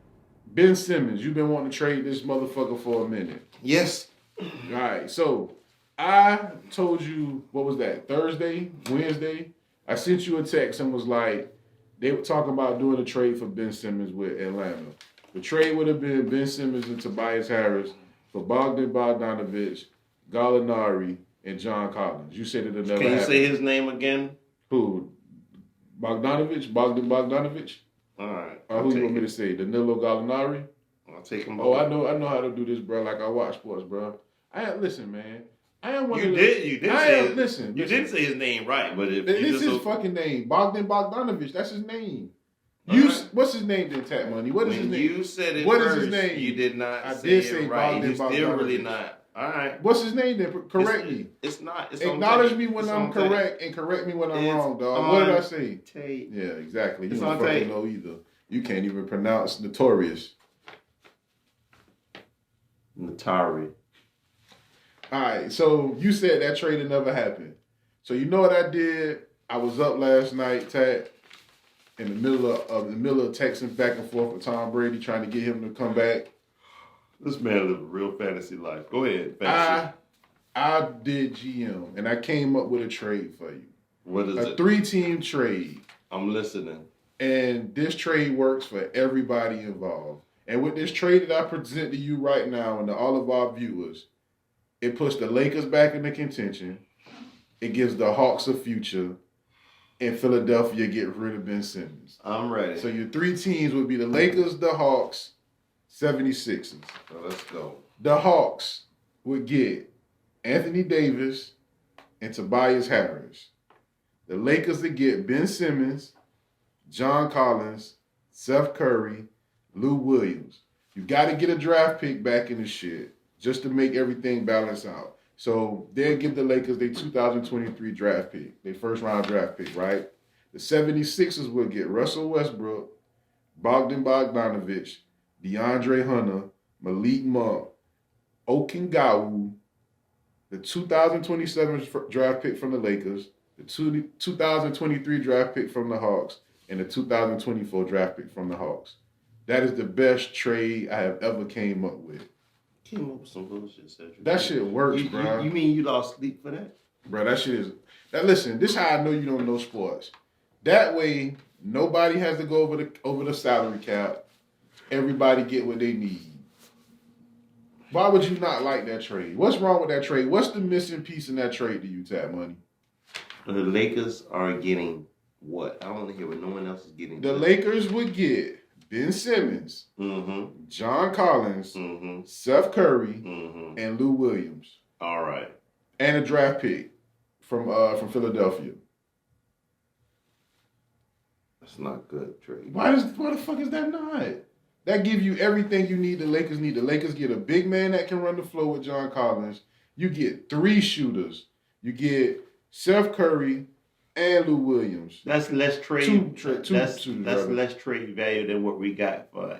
Ben Simmons, you've been wanting to trade this motherfucker for a minute. Yes. All right, so I told you, what was that, Wednesday? I sent you a text and was like, they were talking about doing a trade for Ben Simmons with Atlanta. The trade would have been Ben Simmons and Tobias Harris for Bogdan Bogdanovic, Gallinari, and John Collins. You said it'll never Can you happen. say his name again? Who? Bogdan Bogdanovic? All right. Or who you want me to say? Danilo Gallinari? I'll take him. Oh, I know how to do this, bro. Like I watch sports, bro. Listen, man. I am one You of the, did. You did I say. am, listen. You didn't say his name right, but if This you is just his fucking name. Bogdan Bogdanovic. That's his name. What's his name then, Tat Money? What is his name? You said it what first, is his name? You did not I say did it say right. Bogdan You still Bogdanovic. really not. All right. What's his name then? Correct me. It's not. It's Acknowledge on me when it's I'm on correct and correct me when I'm wrong, dog. on What did I say? Tape. Yeah, exactly. You It's don't on fucking tape. know either. You can't even pronounce notorious. Natari. All right, so you said that trade never happened. So you know what I did? I was up last night, Tat, in the middle of texting back and forth with Tom Brady, trying to get him to come back. This man live a real fantasy life. Go ahead, fantasy. I did GM, and I came up with a trade for you. What is it? A 3-team trade. I'm listening. And this trade works for everybody involved. And with this trade that I present to you right now and to all of our viewers, it puts the Lakers back into contention. It gives the Hawks a future. And Philadelphia get rid of Ben Simmons. I'm ready. So your 3 teams would be the Lakers, the Hawks, 76ers. So let's go. The Hawks would get Anthony Davis and Tobias Harris. The Lakers would get Ben Simmons, John Collins, Seth Curry, Lou Williams. You got to get a draft pick back in the shit just to make everything balance out. So they'll give the Lakers their 2023 draft pick, their first round draft pick, right? The 76ers will get Russell Westbrook, Bogdan Bogdanovic, DeAndre Hunter, Malik Monk, Okengawu, the 2027 draft pick from the Lakers, the 2023 draft pick from the Hawks, and the 2024 draft pick from the Hawks. That is the best trade I have ever came up with. Came up with some bullshit, Cedric. That shit works, bro. You mean you lost sleep for that? Bro, that shit is... Now listen, this is how I know you don't know sports. That way, nobody has to go over the salary cap. Everybody get what they need. Why would you not like that trade? What's wrong with that trade? What's the missing piece in that trade to you, Tat Money? The Lakers are getting what? I don't want to hear what no one else is getting. The Lakers would get Ben Simmons, John Collins, Seth Curry, and Lou Williams. All right. And a draft pick from Philadelphia. That's not good trade. Why the fuck is that not? That give you everything you need. The Lakers need. The Lakers get a big man that can run the floor with John Collins. You get 3 shooters. You get Seth Curry and Lou Williams. That's less trade. That's rather. less trade value than what we got for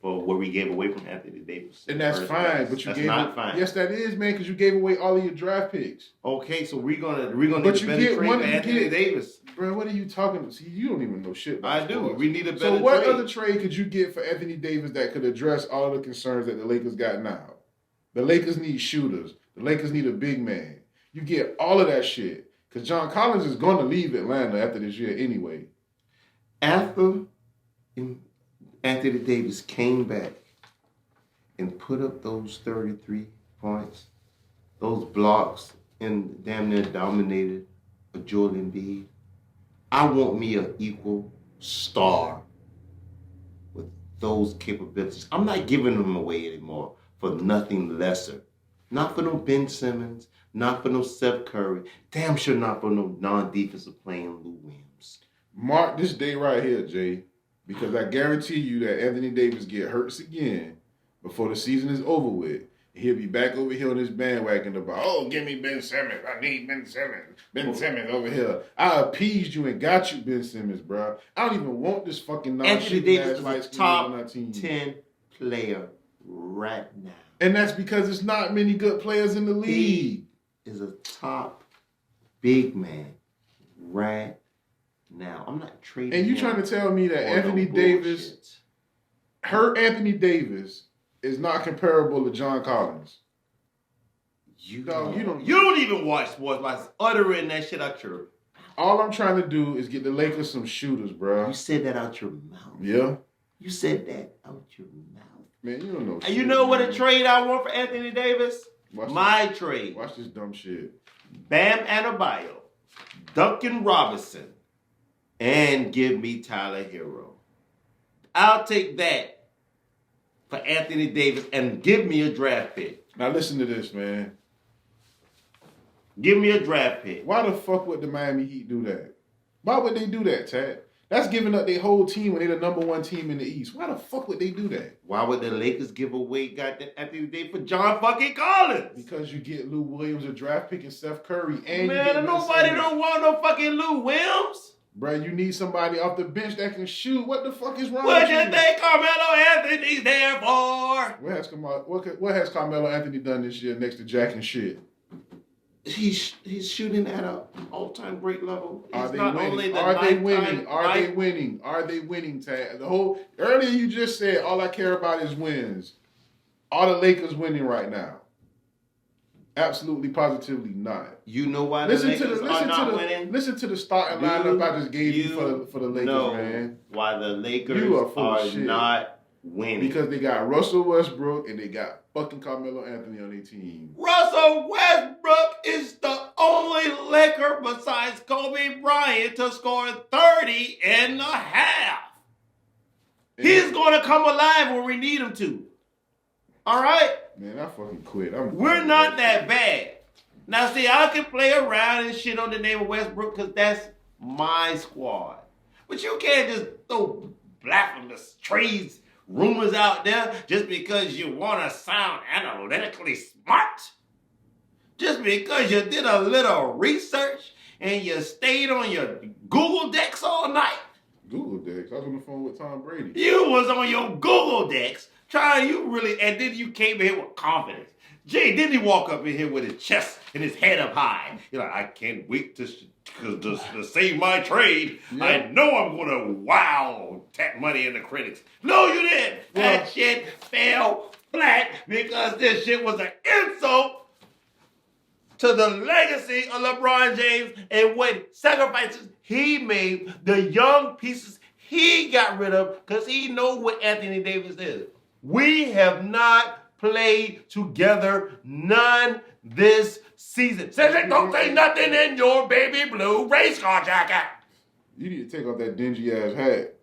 what we gave away from Anthony Davis. And that's fine, but that's not fine. Yes, that is, man, because you gave away all of your draft picks. Okay, so we're gonna But need you a better get trade one. for Anthony Davis. Bro, what are you talking about? See, you don't even know shit about I do. sports. We need a better So what trade. other trade could you get for Anthony Davis that could address all of the concerns that the Lakers got now? The Lakers need shooters. The Lakers need a big man. You get all of that shit. Because John Collins is going to leave Atlanta after this year anyway. After Anthony Davis came back and put up those 33 points, those blocks, and damn near dominated a Joel Embiid, I want me an equal star with those capabilities. I'm not giving them away anymore for nothing lesser. Not for no Ben Simmons, not for no Seth Curry, damn sure not for no non-defensive playing Lou Williams. Mark this day right here, Jay, because I guarantee you that Anthony Davis get hurt again before the season is over with. He'll be back over here on his bandwagon about, oh, give me Ben Simmons. I need Ben Simmons. Ben Simmons over here. I appeased you and got you Ben Simmons, bro. I don't even want this fucking Anthony Davis is light a skin top on our team. 10 player right now. And that's because there's not many good players in the league. He is a top big man right now. I'm not trading. And you him trying to tell me that for Anthony no Davis, bullshit. her Anthony Davis, is not comparable to John Collins? You No, don't you don't. even watch sports like uttering that shit out your. All I'm trying to do is get the Lakers some shooters, bro. You said that out your mouth. Yeah. You said that out your mouth. Man, you don't know. And you know what a trade I want for Anthony Davis? My trade. Watch this dumb shit. Bam Adebayo, Duncan Robinson, and give me Tyler Hero. I'll take that for Anthony Davis and give me a draft pick. Now listen to this, man. Give me a draft pick. Why the fuck would the Miami Heat do that? Why would they do that, Tat? That's giving up their whole team when they're the number one team in the East. Why the fuck would they do that? Why would the Lakers give away goddamn Anthony Davis for John fucking Collins? Because you get Lou Williams, a draft pick, and Steph Curry, and Man, you get nobody don't want no fucking Lou Williams. Bro, you need somebody off the bench that can shoot. What the fuck is wrong What with you you? think Carmelo Anthony's there for? What has Carmelo Anthony done this year next to Jack and shit? He's shooting at an all-time great level. Are they winning? Are they winning, Tad? Earlier you just said all I care about is wins. Are the Lakers winning right now? Absolutely, positively not. You know why the Lakers are not winning? Listen to the starting lineup I just gave you for the Lakers, man. Why the Lakers are not winning? Because they got Russell Westbrook and they got fucking Carmelo Anthony on their team. Russell Westbrook is the only Laker besides Kobe Bryant to score 30 and a half. He's going to come alive when we need him to. All right? Man, I fucking quit. We're not that bad. Now, see, I can play around and shit on the name of Westbrook because that's my squad. But you can't just throw blasphemous trades rumors out there just because you want to sound analytically smart. Just because you did a little research and you stayed on your Google Decks all night. Google Decks? I was on the phone with Tom Brady. You was on your Google Decks and then you came in here with confidence. Jay, didn't he walk up in here with his chest and his head up high? You're like, I can't wait to save my trade. Yeah. I know I'm going to wow tap money in the critics. No, you didn't. That shit fell flat because this shit was an insult to the legacy of LeBron James and what sacrifices he made, the young pieces he got rid of because he knows what Anthony Davis is. We have not played together none this season. Cedric, don't say nothing in your baby blue race car jacket. You need to take off that dingy ass hat.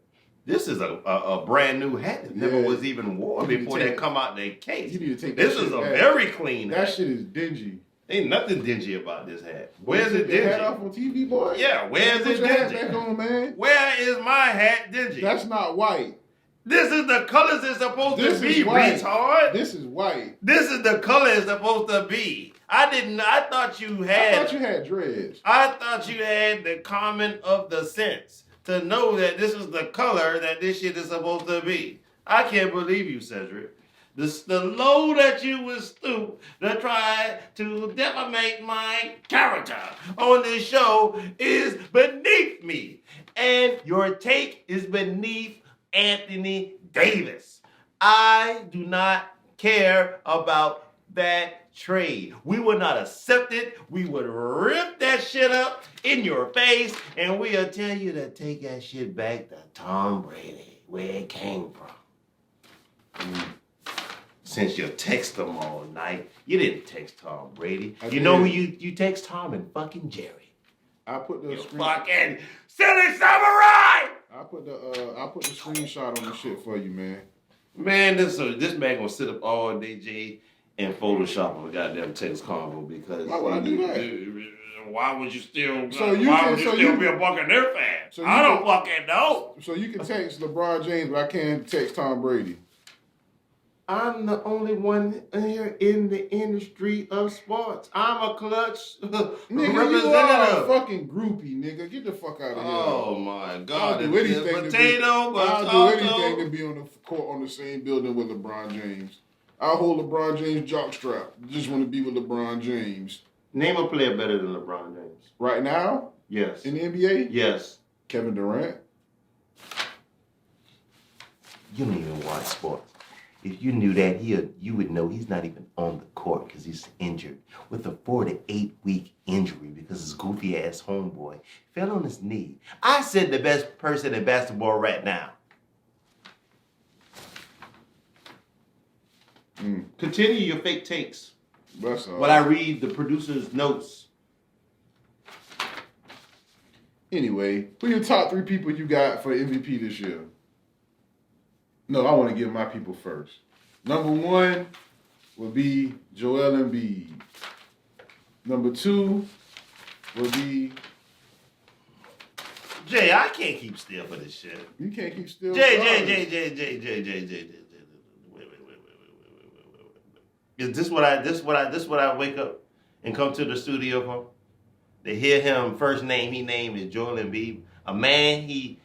This is a brand new hat that never was even worn before they come out their case. You need to take this is a very clean hat. That shit is dingy. Ain't nothing dingy about this hat. Where's it dingy? Hat off on TV, boy? Yeah, where's it dingy? Put your hat back on, man. Where is my hat dingy? That's not white. This is the colors it's supposed to be, retard. This is white. This is the color it's supposed to be. I thought you had dreads. I thought you had the common of the sense to know that this is the color that this shit is supposed to be. I can't believe you, Cedric. The low that you would stoop to try to defamate my character on this show is beneath me. And your take is beneath Anthony Davis. I do not care about that trade. We would not accept it. We would rip that shit up in your face, and we'll tell you to take that shit back to Tom Brady, where it came from. Since you text them all night, you didn't text Tom Brady. You know who you text Tom and fucking Jerry. I put the fucking silly samurai. I put the screenshot on the shit for you, man. Man, this man gonna sit up all day, Jay, and Photoshop a goddamn text convo because why would I do that? Why would you still? Why would you still be a Buccaneer fan? I don't fucking know. So you can text LeBron James, but I can't text Tom Brady. I'm the only one here in the industry of sports. I'm a clutch representative. You are a fucking groupie, nigga. Get the fuck out of here. Oh my God! I'll do anything to be on the court on the same building with LeBron James. I'll hold LeBron James jockstrap. Just want to be with LeBron James. Name a player better than LeBron James. Right now? Yes. In the NBA? Yes. Kevin Durant. You don't even watch sports. If you knew that, you would know he's not even on the court because he's injured with a 4 to 8 week injury because his goofy ass homeboy fell on his knee. I said the best person in basketball right now. Continue your fake takes. That's all. While I read the producer's notes. Anyway, who your top 3 people you got for MVP this year? No, I want to give my people first. Number 1 will be Joel Embiid. Number 2 will be Jay, I can't keep still for this shit. You can't keep still. Jay. Wait. Is this what I wake up and come to the studio for? To hear him first name he named is Joel Embiid, a man he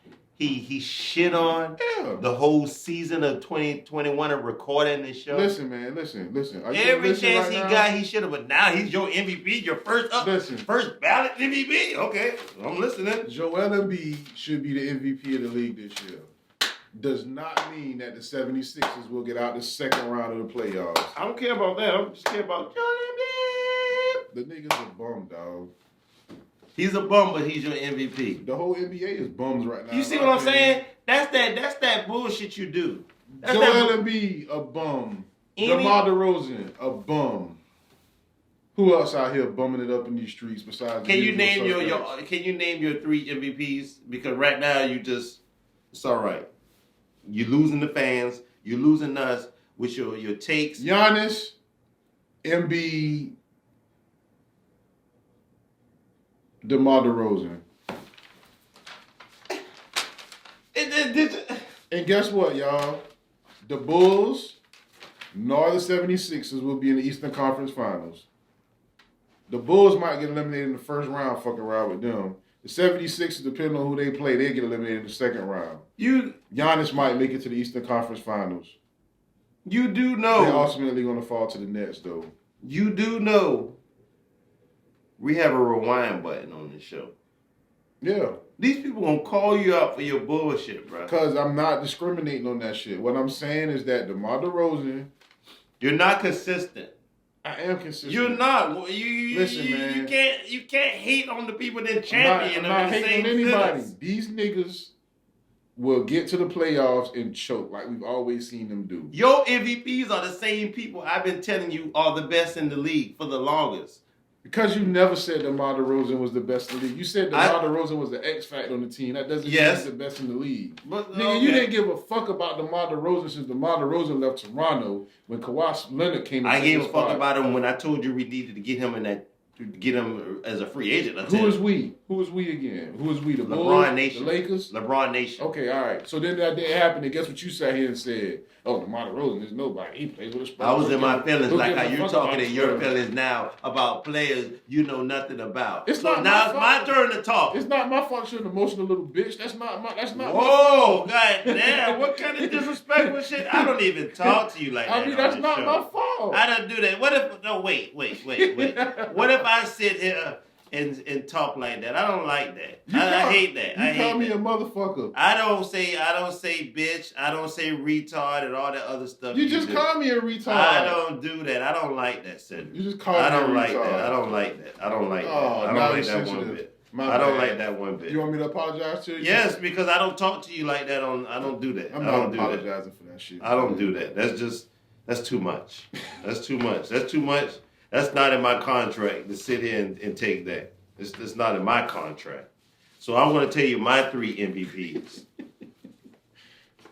shit on the whole season of 2021 of recording this show. Listen, man, listen. Every chance he got, he should have. But now he's your MVP, your first ballot MVP. Okay, I'm listening. Joel Embiid should be the MVP of the league this year. Does not mean that the 76ers will get out the second round of the playoffs. I don't care about that. I just care about Joel Embiid. The nigga's a bum, dog. He's a bum, but he's your MVP. The whole NBA is bums right now. You see what I'm saying? That's that bullshit you do. Joel Embiid, a bum. DeMar DeRozan, a bum. Who else out here bumming it up in these streets besides? Can you name your three MVPs? Because right now it's all right. You're losing the fans. You're losing us with your takes. Giannis, Embiid, DeMar DeRozan. And guess what, y'all? The Bulls nor the 76ers will be in the Eastern Conference Finals. The Bulls might get eliminated in the first round, fucking around with them. The 76ers, depending on who they play, they get eliminated in the second round. Giannis might make it to the Eastern Conference Finals. You do know. They're ultimately going to fall to the Nets, though. You do know. We have a rewind button on this show. Yeah. These people gonna call you out for your bullshit, bro. Because I'm not discriminating on that shit. What I'm saying is that DeMar DeRozan... You're not consistent. I am consistent. You're not. Listen, man. You can't hate on the people that champion them I'm in not the hating same on anybody. sentence. These niggas will get to the playoffs and choke like we've always seen them do. Your MVPs are the same people I've been telling you are the best in the league for the longest. Because you never said DeMar DeRozan was the best in the league. You said DeMar DeRozan was the X factor on the team. That doesn't mean he's the best in the league. But, nigga, you didn't give a fuck about DeMar DeRozan since DeMar DeRozan left Toronto when Kawhi Leonard came. I gave a fuck about him when I told you we needed to get him as a free agent. Who is we? Who is we again? Who is we? The LeBron Bulls? Nation. The Lakers? LeBron Nation. Okay, all right. So then that didn't happen. And guess what you sat here and said? Oh, DeMar DeRozan is nobody. He plays with a Spurs. I was in my feelings like how you're talking in your Spurs. feelings now about players you know nothing about. It's not now my it's my turn to talk. It's not my fault you're an emotional little bitch. That's not Whoa, goddamn. What kind of disrespectful shit? I don't even talk to you like that. I mean, that's not show. my fault. I don't do that. What if, no, wait. What if I sit here and talk like that? I don't like that. I hate that. You call me a motherfucker. I don't say bitch. I don't say retard and all that other stuff. You just call me a retard. I don't do that. I don't like that sentence. You just call me a retard. I don't like that. I don't like that. I don't like that one bit. I don't like that one bit. You want me to apologize to you? Yes, because I don't talk to you like that. I don't do that. I'm not apologizing for that shit. I don't do that. That's too much. That's too much. That's not in my contract to sit here and take that. It's not in my contract. So I'm going to tell you my three MVPs.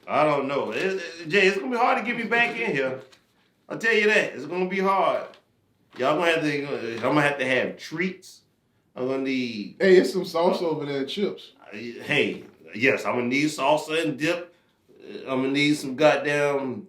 I don't know. Jay, it's going to be hard to get me back in here. I'll tell you that. It's going to be hard. I'm going to have to have treats. I'm going to need... Hey, it's some salsa over there and chips. Hey, yes, I'm going to need salsa and dip. I'm going to need some goddamn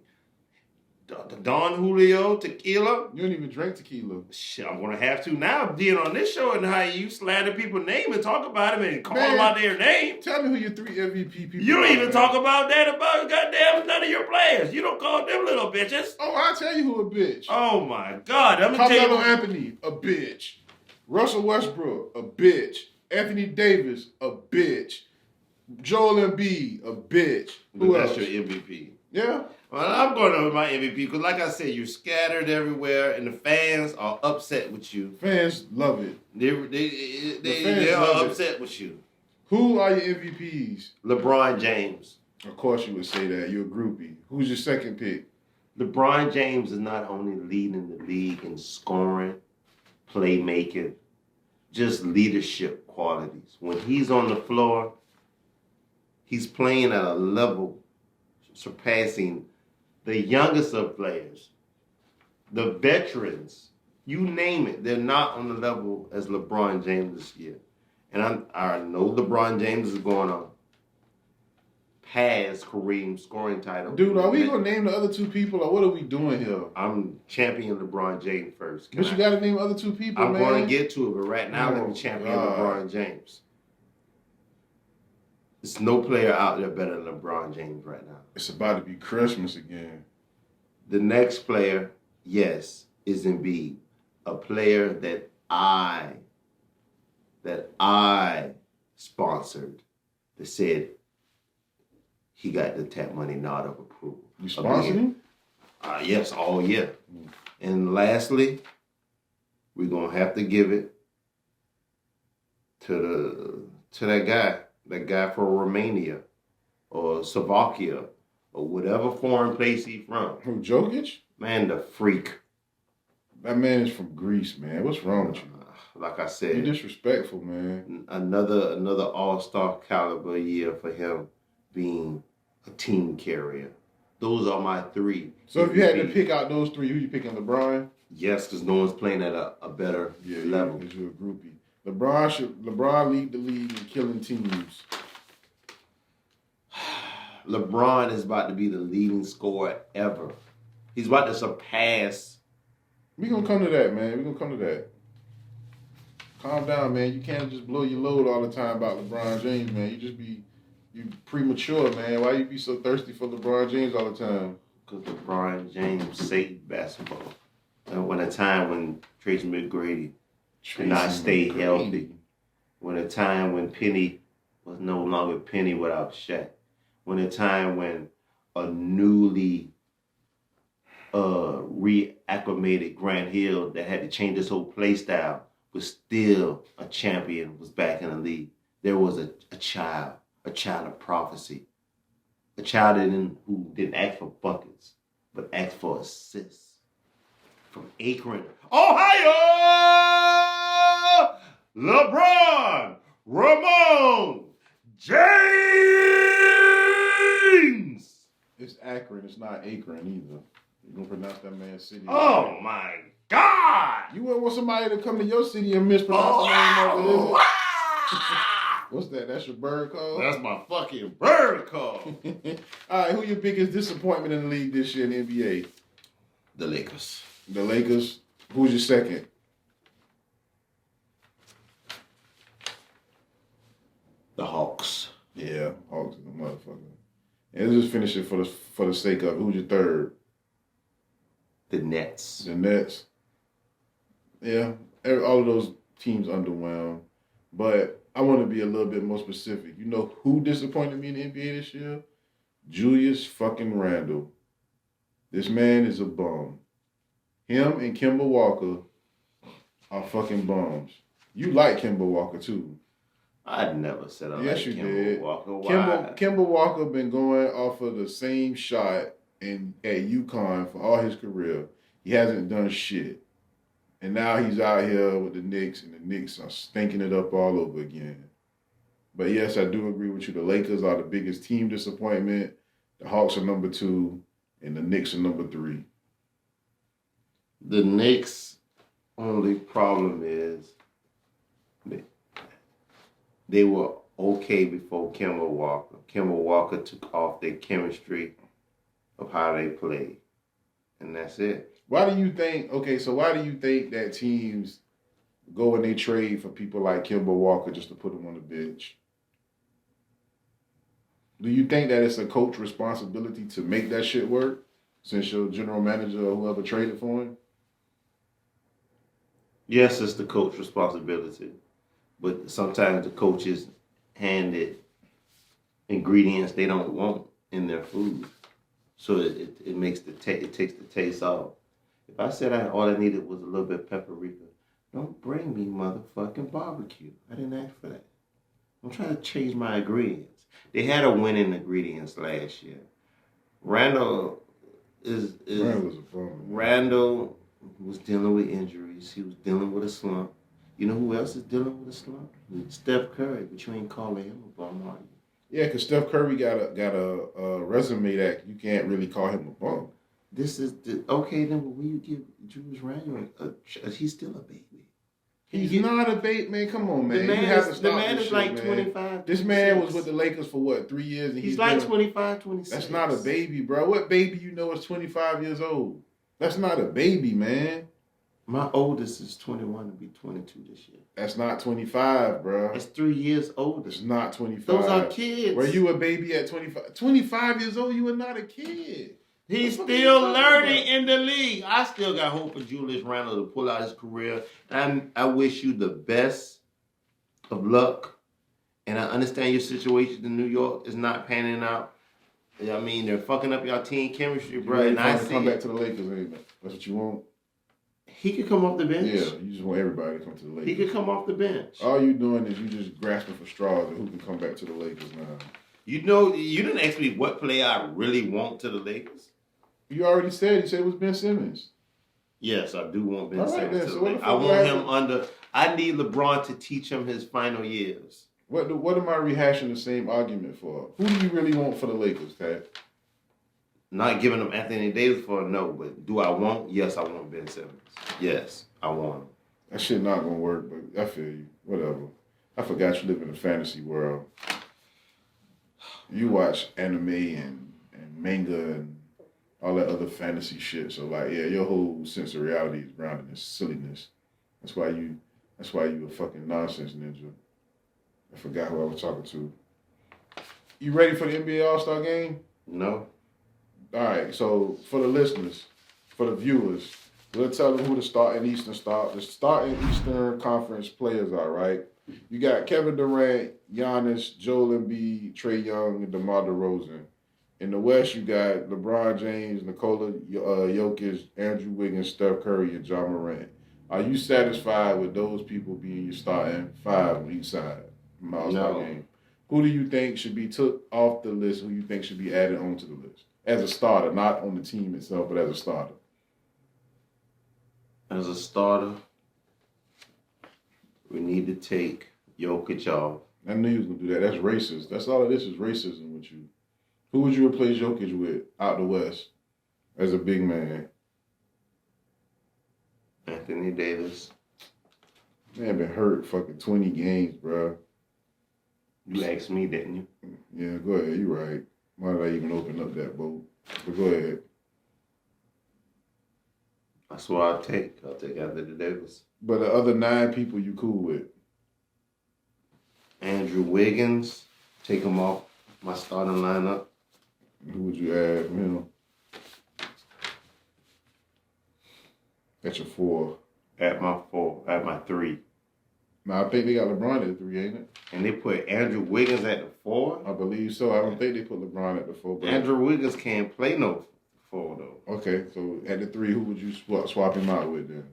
Don Julio tequila. You don't even drink tequila. Shit, I'm going to have to now being on this show and how you slander people's name and talk about them and call them out their name. Tell me who your three MVP people You don't even talk about that about goddamn none of your players. You don't call them little bitches. Oh, I'll tell you who a bitch. Oh, my God. I'm going to tell Carmelo you. Anthony, a bitch. Russell Westbrook, a bitch. Anthony Davis, a bitch. Joel Embiid, a bitch. Who else? That's your MVP. Yeah. Well, I'm going with my MVP because, like I said, you're scattered everywhere, and the fans are upset with you. Fans love it. They are upset with you. Who are your MVPs? LeBron James. Of course you would say that. You're a groupie. Who's your second pick? LeBron James is not only leading the league in scoring, playmaking, just leadership qualities. When he's on the floor, he's playing at a level surpassing the youngest of players, the veterans, you name it. They're not on the level as LeBron James this year. and I know LeBron James is going to pass Kareem's scoring title. Dude, are we going to name the other two people, or what are we doing here? I'm champion LeBron James first. But you got to name other two people, I'm man. going to get to it, but right now, let me champion LeBron James. There's no player out there better than LeBron James right now. It's about to be Christmas again. The next player, yes, is Embiid. A player that I sponsored that said he got the tap money nod of approval. You sponsored him? Yes, all year. And lastly, we're going to have to give it to that guy from Romania or Slovakia or whatever foreign place he's from. Who, Jokic? Man, the freak. That man is from Greece, man. What's wrong with you? Like I said, you're disrespectful, man. Another all-star caliber year for him being a team carrier. Those are my three. So if you had to pick out those three, who you picking? LeBron? Yes, because no one's playing at a better level. Because you're a groupie. LeBron lead the league in killing teams. LeBron is about to be the leading scorer ever. He's about to surpass. We're going to come to that, man. We're going to come to that. Calm down, man. You can't just blow your load all the time about LeBron James, man. You premature, man. Why you be so thirsty for LeBron James all the time? Because LeBron James saved basketball. And when a time when Tracy McGrady could not stay healthy. When a time when Penny was no longer Penny without Shaq. When a time when a newly reacclimated Grant Hill that had to change his whole play style was still a champion, was back in the league. There was a child of prophecy. A child who didn't ask for buckets, but asked for assists. From Akron, Ohio, LeBron Ramon James. It's Akron. It's not Akron either. You gonna pronounce that man's city? Oh my God! You wouldn't want somebody to come to your city and mispronounce the name of it, is it? What's that? That's your bird call? That's my fucking bird call. All right, who your biggest disappointment in the league this year in the NBA? The Lakers. The Lakers. Who's your second? The Hawks. Yeah, Hawks is a motherfucker. And let's just finish it for the sake of it. Who's your third? The Nets. The Nets. Yeah, all of those teams underwhelmed. But I want to be a little bit more specific. You know who disappointed me in the NBA this year? Julius fucking Randle. This man is a bum. Him and Kemba Walker are fucking bums. You like Kemba Walker too. I'd never said I like Kemba Walker. Why? Kemba Walker been going off of the same shot at UConn for all his career. He hasn't done shit. And now he's out here with the Knicks, and the Knicks are stinking it up all over again. But yes, I do agree with you. The Lakers are the biggest team disappointment. The Hawks are number 2, and the Knicks are number 3. The Knicks' only problem is they were okay before Kemba Walker. Kemba Walker took off their chemistry of how they played. And that's it. Why do you think that teams go and they trade for people like Kemba Walker just to put him on the bench? Do you think that it's a coach responsibility to make that shit work since your general manager or whoever traded for him? Yes, it's the coach's responsibility. But sometimes the coaches handed ingredients they don't want in their food. So it takes the taste off. If I said all I needed was a little bit of paprika, don't bring me motherfucking barbecue. I didn't ask for that. I'm trying to change my ingredients. They had a winning ingredients last year. Randall was a bum. Randall was dealing with injuries. He was dealing with a slump. You know who else is dealing with a slump? Steph Curry, but you ain't calling him a bum, are you? Yeah, because Steph Curry got a resume that you can't really call him a bum. This is okay. Then will you give Julius Randle? He's still a baby. He's not a baby, man. Come on, man. The You have to the stop man this is shit, like man. 25. This man was with the Lakers for what, 3 years? And he's like been, 25, 26. That's not a baby, bro. What baby you know is 25 years old? That's not a baby, man. My oldest is 21 and be 22 this year. That's not 25, bro. It's 3 years older. It's not 25. Those are kids. Were you a baby at 25? 25 years old, you were not a kid. He's still learning in the league. I still got hope for Julius Randle to pull out his career. And I wish you the best of luck. And I understand your situation in New York is not panning out. I mean, they're fucking up your team chemistry, bro. And I see come back to the Lakers, ain't it? That's what you want? He could come off the bench. Yeah, you just want everybody to come to the Lakers. He could come off the bench. All you doing is you just grasping for straws and who can come back to the Lakers now. You know, you didn't ask me what player I really want to the Lakers. You already said. You said it was Ben Simmons. Yes, I do want Ben All right, Simmons then. to So the what Lakers. the I fuck want you him under. I need LeBron to teach him his final years. What am I rehashing the same argument for? Who do you really want for the Lakers, Tat? Not giving him Anthony Davis for a no, but do I want? Yes, I want Ben Simmons. Yes, I want him. That shit not gonna work, but I feel you. Whatever. I forgot you live in a fantasy world. You watch anime and manga and all that other fantasy shit. So like, yeah, your whole sense of reality is grounded in silliness. That's why you a fucking nonsense ninja. I forgot who I was talking to. You ready for the NBA All-Star game? No. All right, so for the listeners, for the viewers, we'll tell them who the starting Eastern Conference players are, right? You got Kevin Durant, Giannis, Joel Embiid, Trae Young, and DeMar DeRozan. In the West, you got LeBron James, Nikola Jokic, Andrew Wiggins, Steph Curry, and John Morant. Are you satisfied with those people being your starting five on each side in the All-Star game? Who do you think should be took off the list? Who you think should be added onto the list? As a starter, not on the team itself, but as a starter. As a starter, we need to take Jokic off. I knew you was going to do that. That's racist. That's all it is racism with you. Who would you replace Jokic with out the West as a big man? Anthony Davis. Man, been hurt fucking 20 games, bro. You asked me, didn't you? Yeah, go ahead. You right. Why did I even open up that boat? But go ahead. That's what I'll take. I'll take Anthony Davis. But the other 9 people you cool with? Andrew Wiggins. Take him off my starting lineup. Who would you add from him? That's your 4. At my 4. At my 3. Now, I think they got LeBron at 3, ain't it? And they put Andrew Wiggins at the 4? I believe so. I don't think they put LeBron at the 4. But Andrew Wiggins can't play no 4, though. Okay, so at the 3, who would you swap him out with then?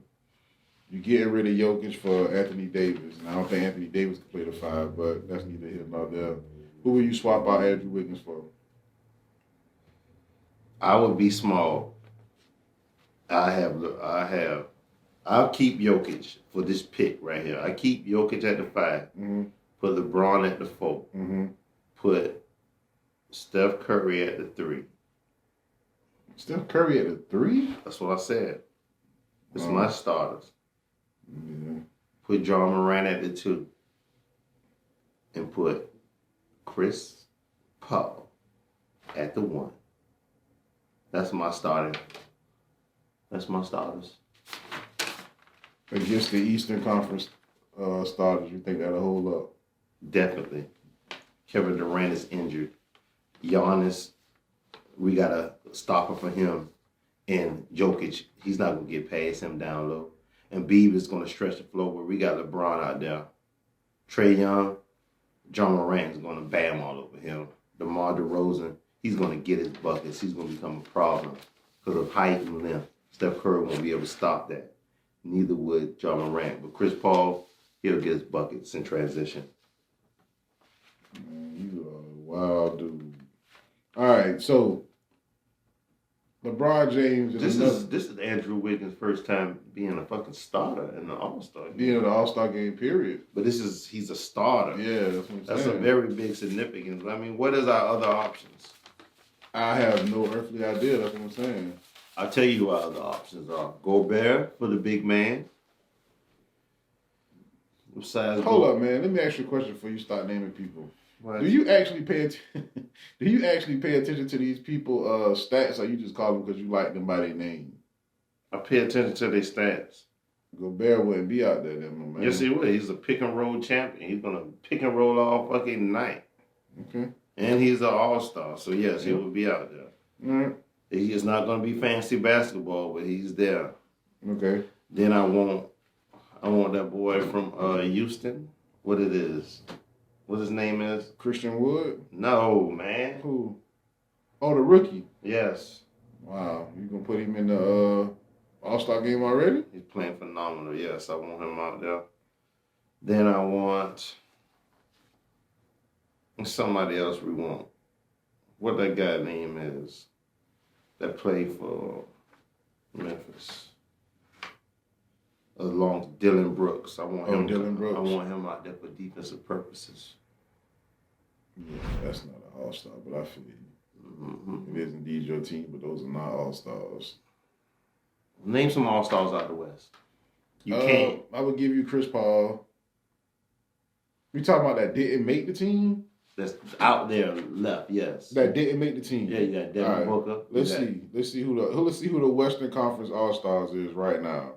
You getting rid of Jokic for Anthony Davis. And I don't think Anthony Davis can play the 5, but that's neither here nor there. Who would you swap out Andrew Wiggins for? I would be small. I'll keep Jokic for this pick right here. I keep Jokic at the 5. Mm-hmm. Put LeBron at the 4. Mm-hmm. Put Steph Curry at the 3. Steph Curry at the 3? That's what I said. It's my starters. Yeah. Put John Morant at the 2. And put Chris Paul at the 1. That's my starting. That's my starters. Against the Eastern Conference starters, you think that'll hold up? Definitely. Kevin Durant is injured. Giannis, we got a stopper for him. And Jokic, he's not going to get past him down low. And Beav is going to stretch the floor, but we got LeBron out there. Trae Young, John Morant is going to bam all over him. DeMar DeRozan, he's going to get his buckets. He's going to become a problem because of height and length. Steph Curry won't be able to stop that. Neither would John Morant. But Chris Paul, he'll get his buckets in transition. Man, you are a wild dude. All right, so LeBron James This is Andrew Wiggins' first time being a fucking starter in the All-Star game. being in the All-Star game, period. But he's a starter. Yeah, that's what I'm That's saying. a very big significance. I mean, what is our other options? I have no earthly idea. That's what I'm saying. I'll tell you what other options are. Gobert for the big man. Besides, Hold up, man. Let me ask you a question before you start naming people. What? Do you actually pay attention to these people stats, or you just call them because you like them by their name? I pay attention to their stats. Gobert wouldn't be out there, then, my man. Yes, he will. He's a pick and roll champion. He's gonna pick and roll all fucking night. Okay. And he's an all-star, so yes, he will be out there. All right. He is not gonna be fancy basketball, but he's there. Okay. Then I want that boy from Houston. What it is? What his name is? Christian Wood? No, man. Who? Oh, the rookie. Yes. Wow. You gonna put him in the All-Star game already? He's playing phenomenal. Yes, I want him out there. Then I want somebody else we want. What that guy name is that played for Memphis. Along Dylan Brooks. I want him. Dylan Brooks. I want him out there for defensive purposes. Yeah, that's not an All-Star, but I feel you. Mm-hmm. It is indeed your team, but those are not All-Stars. Name some All-Stars out the West. You can't. I would give you Chris Paul. We talking about that didn't make the team? That's out there left, yes. That didn't make the team. Yeah, you got Devin Booker. Let's see who the Western Conference All-Stars is right now.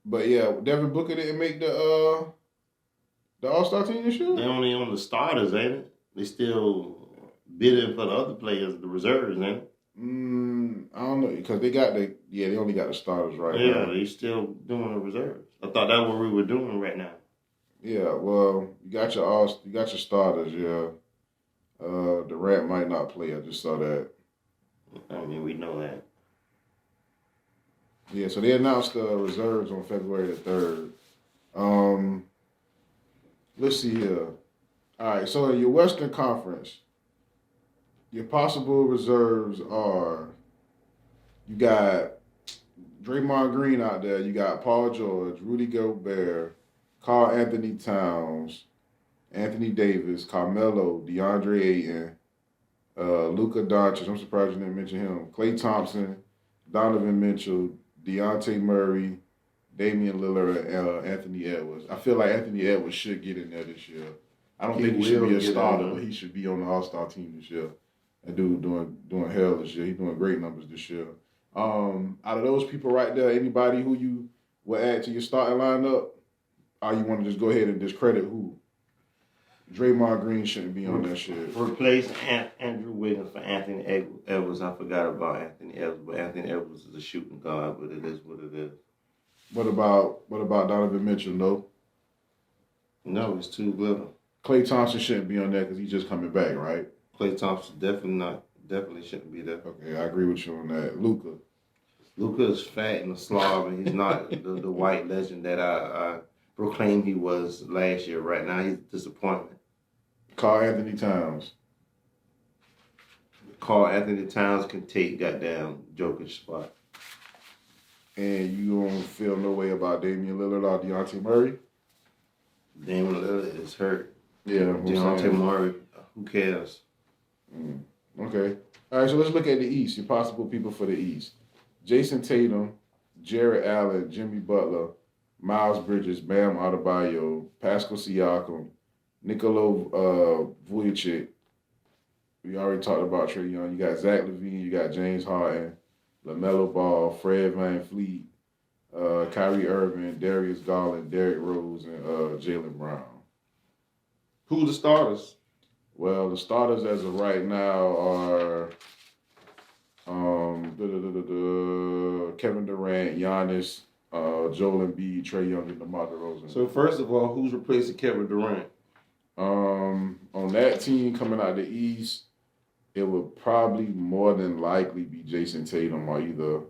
But yeah, Devin Booker didn't make the All-Star team this year? They only on the starters, ain't it? They still bidding for the other players, the reserves, ain't it? I don't know, because they only got the starters right now. Yeah, they still doing the reserves. I thought that's what we were doing right now. Yeah, well, you got your starters, yeah. Durant might not play. I just saw that. I mean, we know that. Yeah, so they announced the reserves on February the 3rd. Let's see here. All right, so in your Western Conference, your possible reserves are, you got Draymond Green out there, you got Paul George, Rudy Gobert, Karl Anthony Towns, Anthony Davis, Carmelo, DeAndre Ayton, Luka Doncic, I'm surprised you didn't mention him, Klay Thompson, Donovan Mitchell, Dejounte Murray, Damian Lillard, and Anthony Edwards. I feel like Anthony Edwards should get in there this year. I don't think he should be a starter, but he should be on the All-Star team this year. That dude doing hell this year. He's doing great numbers this year. Out of those people right there, anybody who you will add to your starting lineup, or you want to just go ahead and discredit who? Draymond Green shouldn't be on that shit. Replace Andrew Wiggins for Anthony Edwards. I forgot about Anthony Edwards, but Anthony Edwards is a shooting guard, but it is what it is. What about Donovan Mitchell? No? No, it's too little. Klay Thompson shouldn't be on there because he's just coming back, right? Klay Thompson definitely shouldn't be there. Okay, I agree with you on that. Luka is fat and a slob, and he's not the white legend that I proclaimed he was last year. Right now, he's a disappointment. Karl Anthony Towns. Karl Anthony Towns can take goddamn Joker's spot. And you don't feel no way about Damian Lillard or Dejounte Murray? Damian Lillard is hurt. Yeah, Dejounte Murray, who cares? Okay. All right, so let's look at the East, your possible people for the East. Jason Tatum, Jared Allen, Jimmy Butler, Miles Bridges, Bam Adebayo, Pascal Siakam, Nikola Vucevic. We already talked about Trae Young. You got Zach LaVine, you got James Harden, LaMelo Ball, Fred VanVleet, Kyrie Irving, Darius Garland, Derrick Rose, and Jaylen Brown. Who the starters? Well, the starters as of right now are Kevin Durant, Giannis, Joel Embiid, Trae Young, and DeMar DeRozan. So first of all, who's replacing Kevin Durant? On that team coming out the East, it would probably more than likely be Jason Tatum or either.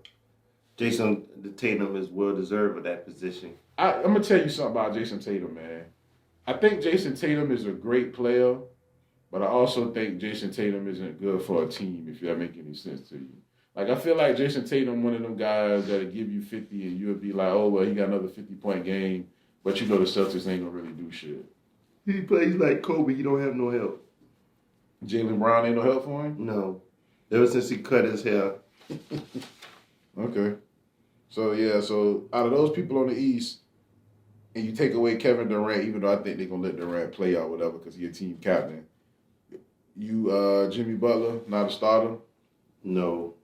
Jason Tatum is well deserved of that position. I'm gonna tell you something about Jason Tatum, man. I think Jason Tatum is a great player, but I also think Jason Tatum isn't good for a team, if that make any sense to you. Like, I feel like Jason Tatum, one of them guys that'll give you 50 and you'll be like, oh, well, he got another 50-point game, but you know the Celtics ain't gonna really do shit. He plays like Kobe. He don't have no help. Jaylen Brown ain't no help for him? No. Ever since he cut his hair. Okay. So, yeah, so out of those people on the East, and you take away Kevin Durant, even though I think they're gonna let Durant play out whatever because he's a team captain. You Jimmy Butler, not a starter. No,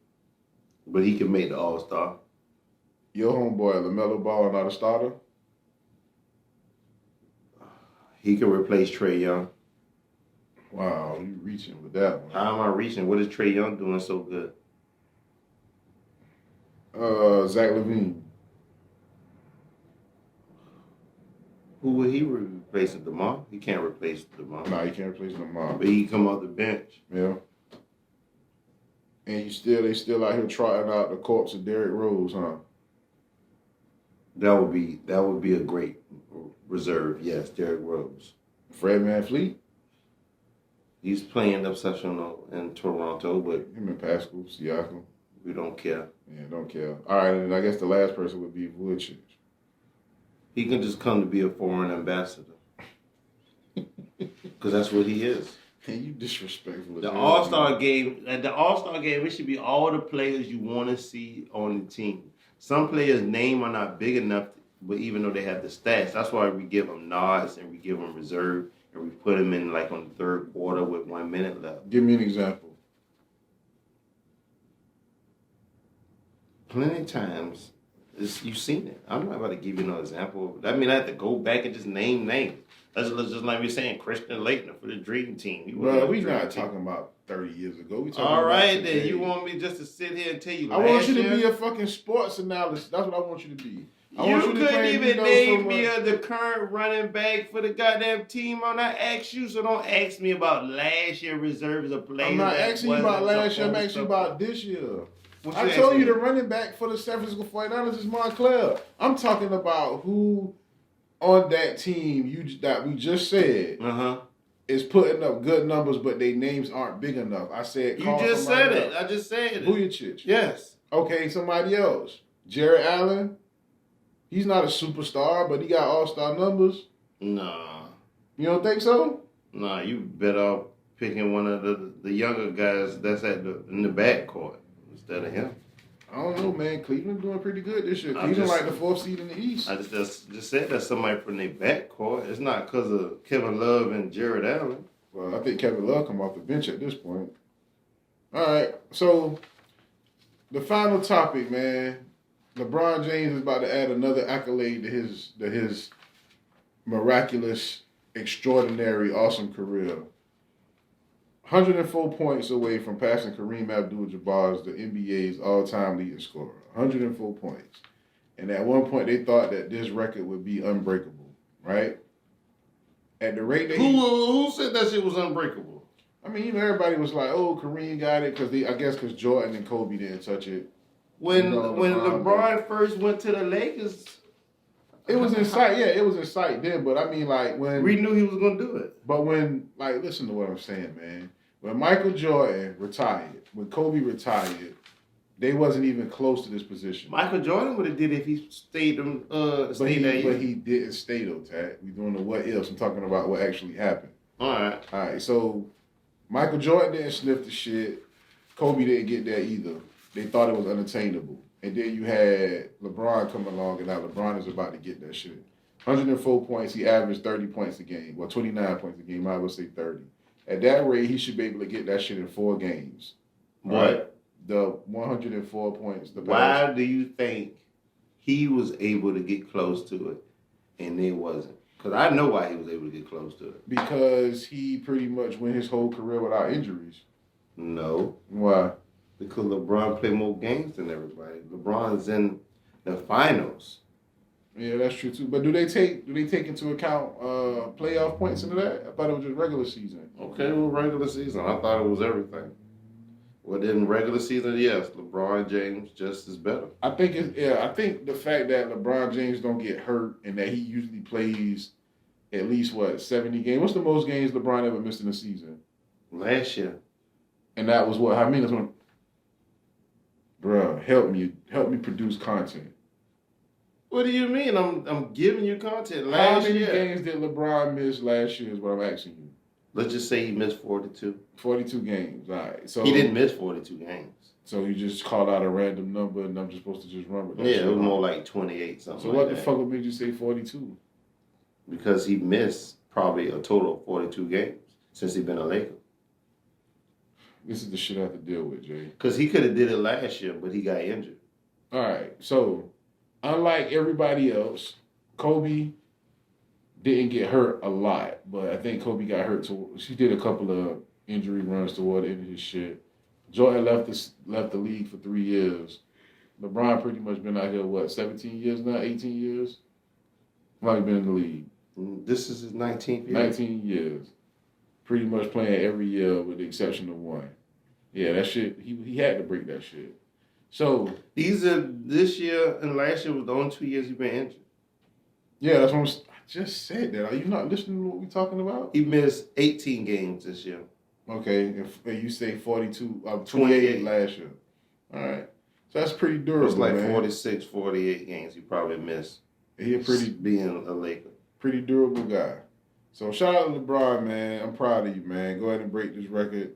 but he can make the All-Star. Your homeboy LaMelo Ball, not a starter. He can replace Trae Young. Wow, you reaching with that one. How am I reaching? What is Trae Young doing so good? Zach LaVine. Who will he replace? DeMar? He can't replace DeMar. No, you can't replace Lamar. But he come off the bench. Yeah. And they still out here trotting out the corpse of Derrick Rose, huh? That would be a great reserve. Yes, Derrick Rose. Fred VanVleet. He's playing exceptional in Toronto, but Him and Pascal Siakam. we don't care. Yeah, don't care. All right, and I guess the last person would be Vucevic. He can just come to be a foreign ambassador. Because that's what he is. Hey, you disrespectful. The All-Star game, it should be all the players you want to see on the team. Some players' name are not big enough, but even though they have the stats, that's why we give them nods and we give them reserve and we put them in like on the third quarter with 1 minute left. Give me an example. Plenty of times, you've seen it. I'm not about to give you no example. I mean, I have to go back and just name names. That's just like we saying Christian Laettner for the Dream Team. Bro, we not talking about 30 years ago. We talking all right, about then. today. You want me just to sit here and tell you I want you to be a fucking sports analyst. That's what I want you to be. You couldn't even name me the current running back for the goddamn team. I'm not asking you, so don't ask me about last year reserves of players. I'm not asking you about last year. I'm asking you about this year. I told you the running back for the San Francisco 49ers is Montclair. I'm talking about who on that team that we just said is putting up good numbers, but their names aren't big enough. I said you just said it. I just said it. Vucevic. Yes. Okay, somebody else. Jared Allen. He's not a superstar, but he got all-star numbers. Nah. You don't think so? Nah, you better off picking one of the younger guys that's in the backcourt instead of him. I don't know, man. Cleveland doing pretty good this year. Cleveland like the 4th seed in the East. I just said that's somebody from their backcourt. It's not because of Kevin Love and Jared Allen. Well, I think Kevin Love come off the bench at this point. All right, so the final topic, man. LeBron James is about to add another accolade to his miraculous, extraordinary, awesome career. 104 points away from passing Kareem Abdul-Jabbar as the NBA's all-time leading scorer. 104 points. And at one point, they thought that this record would be unbreakable, right? At the rate that who said that shit was unbreakable? I mean, everybody was like, "Oh, Kareem got it," because Jordan and Kobe didn't touch it. When LeBron first went to the Lakers, it was in sight. Yeah, it was in sight then. But I mean, like when we knew he was gonna do it. But when, like, listen to what I'm saying, man. When Michael Jordan retired, when Kobe retired, they wasn't even close to this position. Michael Jordan would have did it if he stayed that year. But he didn't stay though, Tad. We doing the what else. I'm talking about what actually happened. All right. So Michael Jordan didn't sniff the shit. Kobe didn't get that either. They thought it was unattainable. And then you had LeBron come along, and now LeBron is about to get that shit. 104 points. He averaged 30 points a game. Well, 29 points a game. I would say 30. At that rate, he should be able to get that shit in 4 games. Right? The 104 points. Why do you think he was able to get close to it and it wasn't? Because I know why he was able to get close to it. Because he pretty much went his whole career without injuries. No. Why? Because LeBron played more games than everybody. LeBron's in the finals. Yeah, that's true too. But do they take into account playoff points into that? I thought it was just regular season. Okay, well, regular season. I thought it was everything. Well, in regular season, yes, LeBron James just is better. I think the fact that LeBron James don't get hurt and that he usually plays at least 70 games. What's the most games LeBron ever missed in a season? Last year. And that was what? How many? Bruh, help me produce content. What do you mean? I'm giving you content. How many games did LeBron miss last year is what I'm asking you. Let's just say he missed 42. 42 games, all right. So he didn't miss 42 games. So you just called out a random number and I'm just supposed to just run with that. Yeah, it was more like 28 something. So what the fuck would make you say 42? Because he missed probably a total of 42 games since he's been a Laker. This is the shit I have to deal with, Jay. Because he could have did it last year, but he got injured. All right, so unlike everybody else, Kobe didn't get hurt a lot, but I think Kobe got hurt. She did a couple of injury runs toward the end of his shit. Jordan left the league for 3 years. LeBron pretty much been out here, 17 years now, 18 years? How long he been in the league? This is his 19th year. 19 years. Pretty much playing every year with the exception of one. Yeah, that shit, he had to break that shit. So This year and last year was the only 2 years he's been injured. Yeah, that's what I just said that. Are you not listening to what we talking about? He missed 18 games this year. Okay, and you say 28 last year. All right. So that's pretty durable, It's like man. 46, 48 games he probably missed. He a being a Laker. Pretty durable guy. So shout out to LeBron, man. I'm proud of you, man. Go ahead and break this record.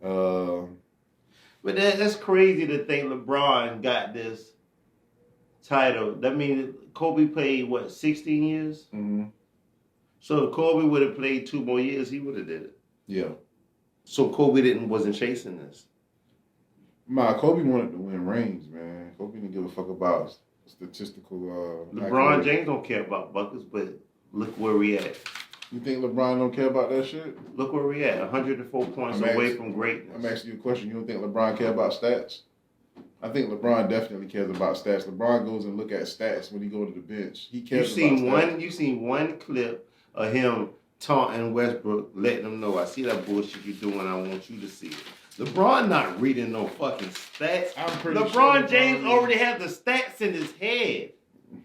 But that's crazy to think LeBron got this title. That means Kobe played, 16 years? Mm-hmm. So if Kobe would have played 2 more years, he would have did it. Yeah. So Kobe wasn't chasing this. Kobe wanted to win rings, man. Kobe didn't give a fuck about statistical. LeBron James don't care about buckets, but look where we at. You think LeBron don't care about that shit? Look where we at. 104 points away from greatness. I'm asking you a question. You don't think LeBron care about stats? I think LeBron definitely cares about stats. LeBron goes and look at stats when he go to the bench. He cares about stats. You seen one clip of him taunting Westbrook, letting him know, I see that bullshit you're doing, I want you to see it. LeBron not reading no fucking stats. LeBron James already has the stats in his head.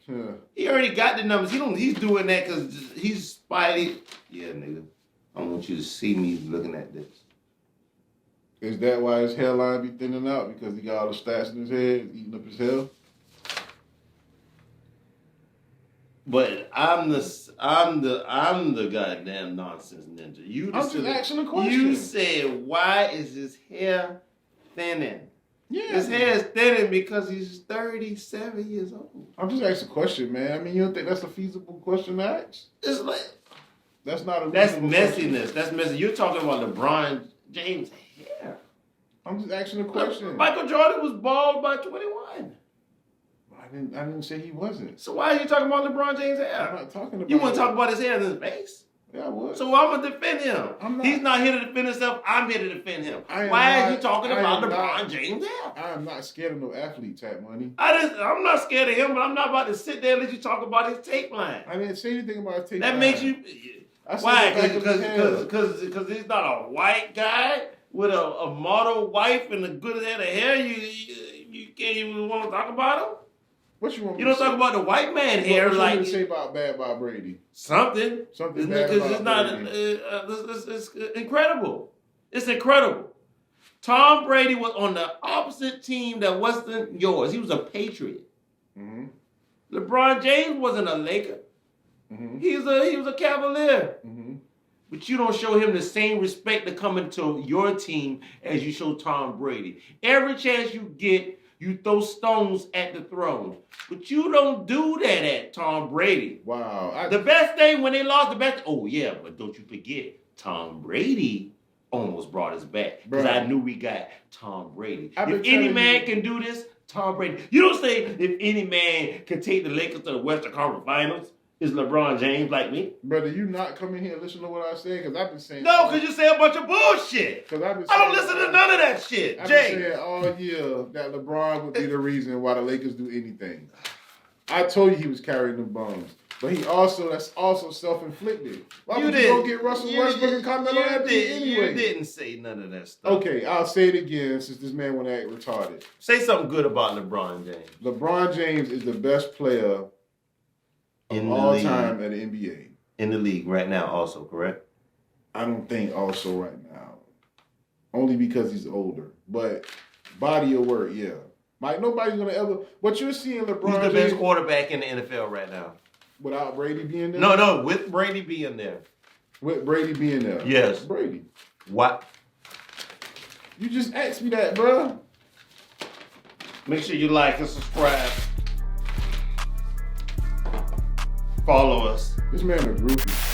Yeah. He already got the numbers. He's doing that because he's spidey. Yeah, nigga. I want you to see me looking at this. Is that why his hairline be thinning out? Because he got all the stats in his head, eating up his hair? But I'm the goddamn nonsense ninja. I'm just asking a question. You said, why is his hair thinning? Yeah. His hair is thinning because he's 37 years old. I'm just asking a question, man. I mean, you don't think that's a feasible question to ask? It's like that's not a That's messiness. Question. That's messy. You're talking about LeBron James' hair. I'm just asking a question. Michael Jordan was bald by 21. I didn't say he wasn't. So why are you talking about LeBron James' hair? I'm not talking about. You want to talk about his hair in his face? Yeah, I would. So I'm gonna defend him. He's not here to defend himself. I'm here to defend him. Why are you talking about LeBron James' hair? I am not scared of no athlete type money. I'm not scared of him, but I'm not about to sit there and let you talk about his tape line. I didn't say anything about his tape line. That makes you. Why? Because he's not a white guy with a model wife and a good head of hair. You can't even want to talk about him. What you want? You don't talk about the white man hair what like. What you say about bad about Brady? Something bad because it's not. It's incredible. It's incredible. Tom Brady was on the opposite team that wasn't yours. He was a Patriot. Mm-hmm. LeBron James wasn't a Laker. Mm-hmm. He was a Cavalier. Mm-hmm. But you don't show him the same respect to come into your team as you show Tom Brady. Every chance you get, you throw stones at the throne. But you don't do that at Tom Brady. Wow. The best thing when they lost, oh yeah, but don't you forget, Tom Brady almost brought us back. Because I knew we got Tom Brady. If any man can do this, Tom Brady. You don't say if any man can take the Lakers to the Western Conference Finals, is LeBron James like me? Brother, you not come in here and listen to what I say? Because I've been saying... No, because you say a bunch of bullshit. I don't listen to none of that shit, I've been saying all year that LeBron would be the reason why the Lakers do anything. I told you he was carrying the bums. But that's also self-inflicted. Why would you go get Russell Westbrook and comment on that anyway? You didn't say none of that stuff. Okay, I'll say it again since this man want to act retarded. Say something good about LeBron James. LeBron James is the best player of all time at the NBA. In the league right now also, correct? I don't think also right now. Only because he's older. But body of work, yeah. Like, nobody's going to ever... What you're seeing LeBron James... Who's the best quarterback in the NFL right now? Without Brady being there? No, with Brady being there. With Brady being there? Yes. Brady. What? You just asked me that, bro. Make sure you like and subscribe. Follow us. This man a groupie.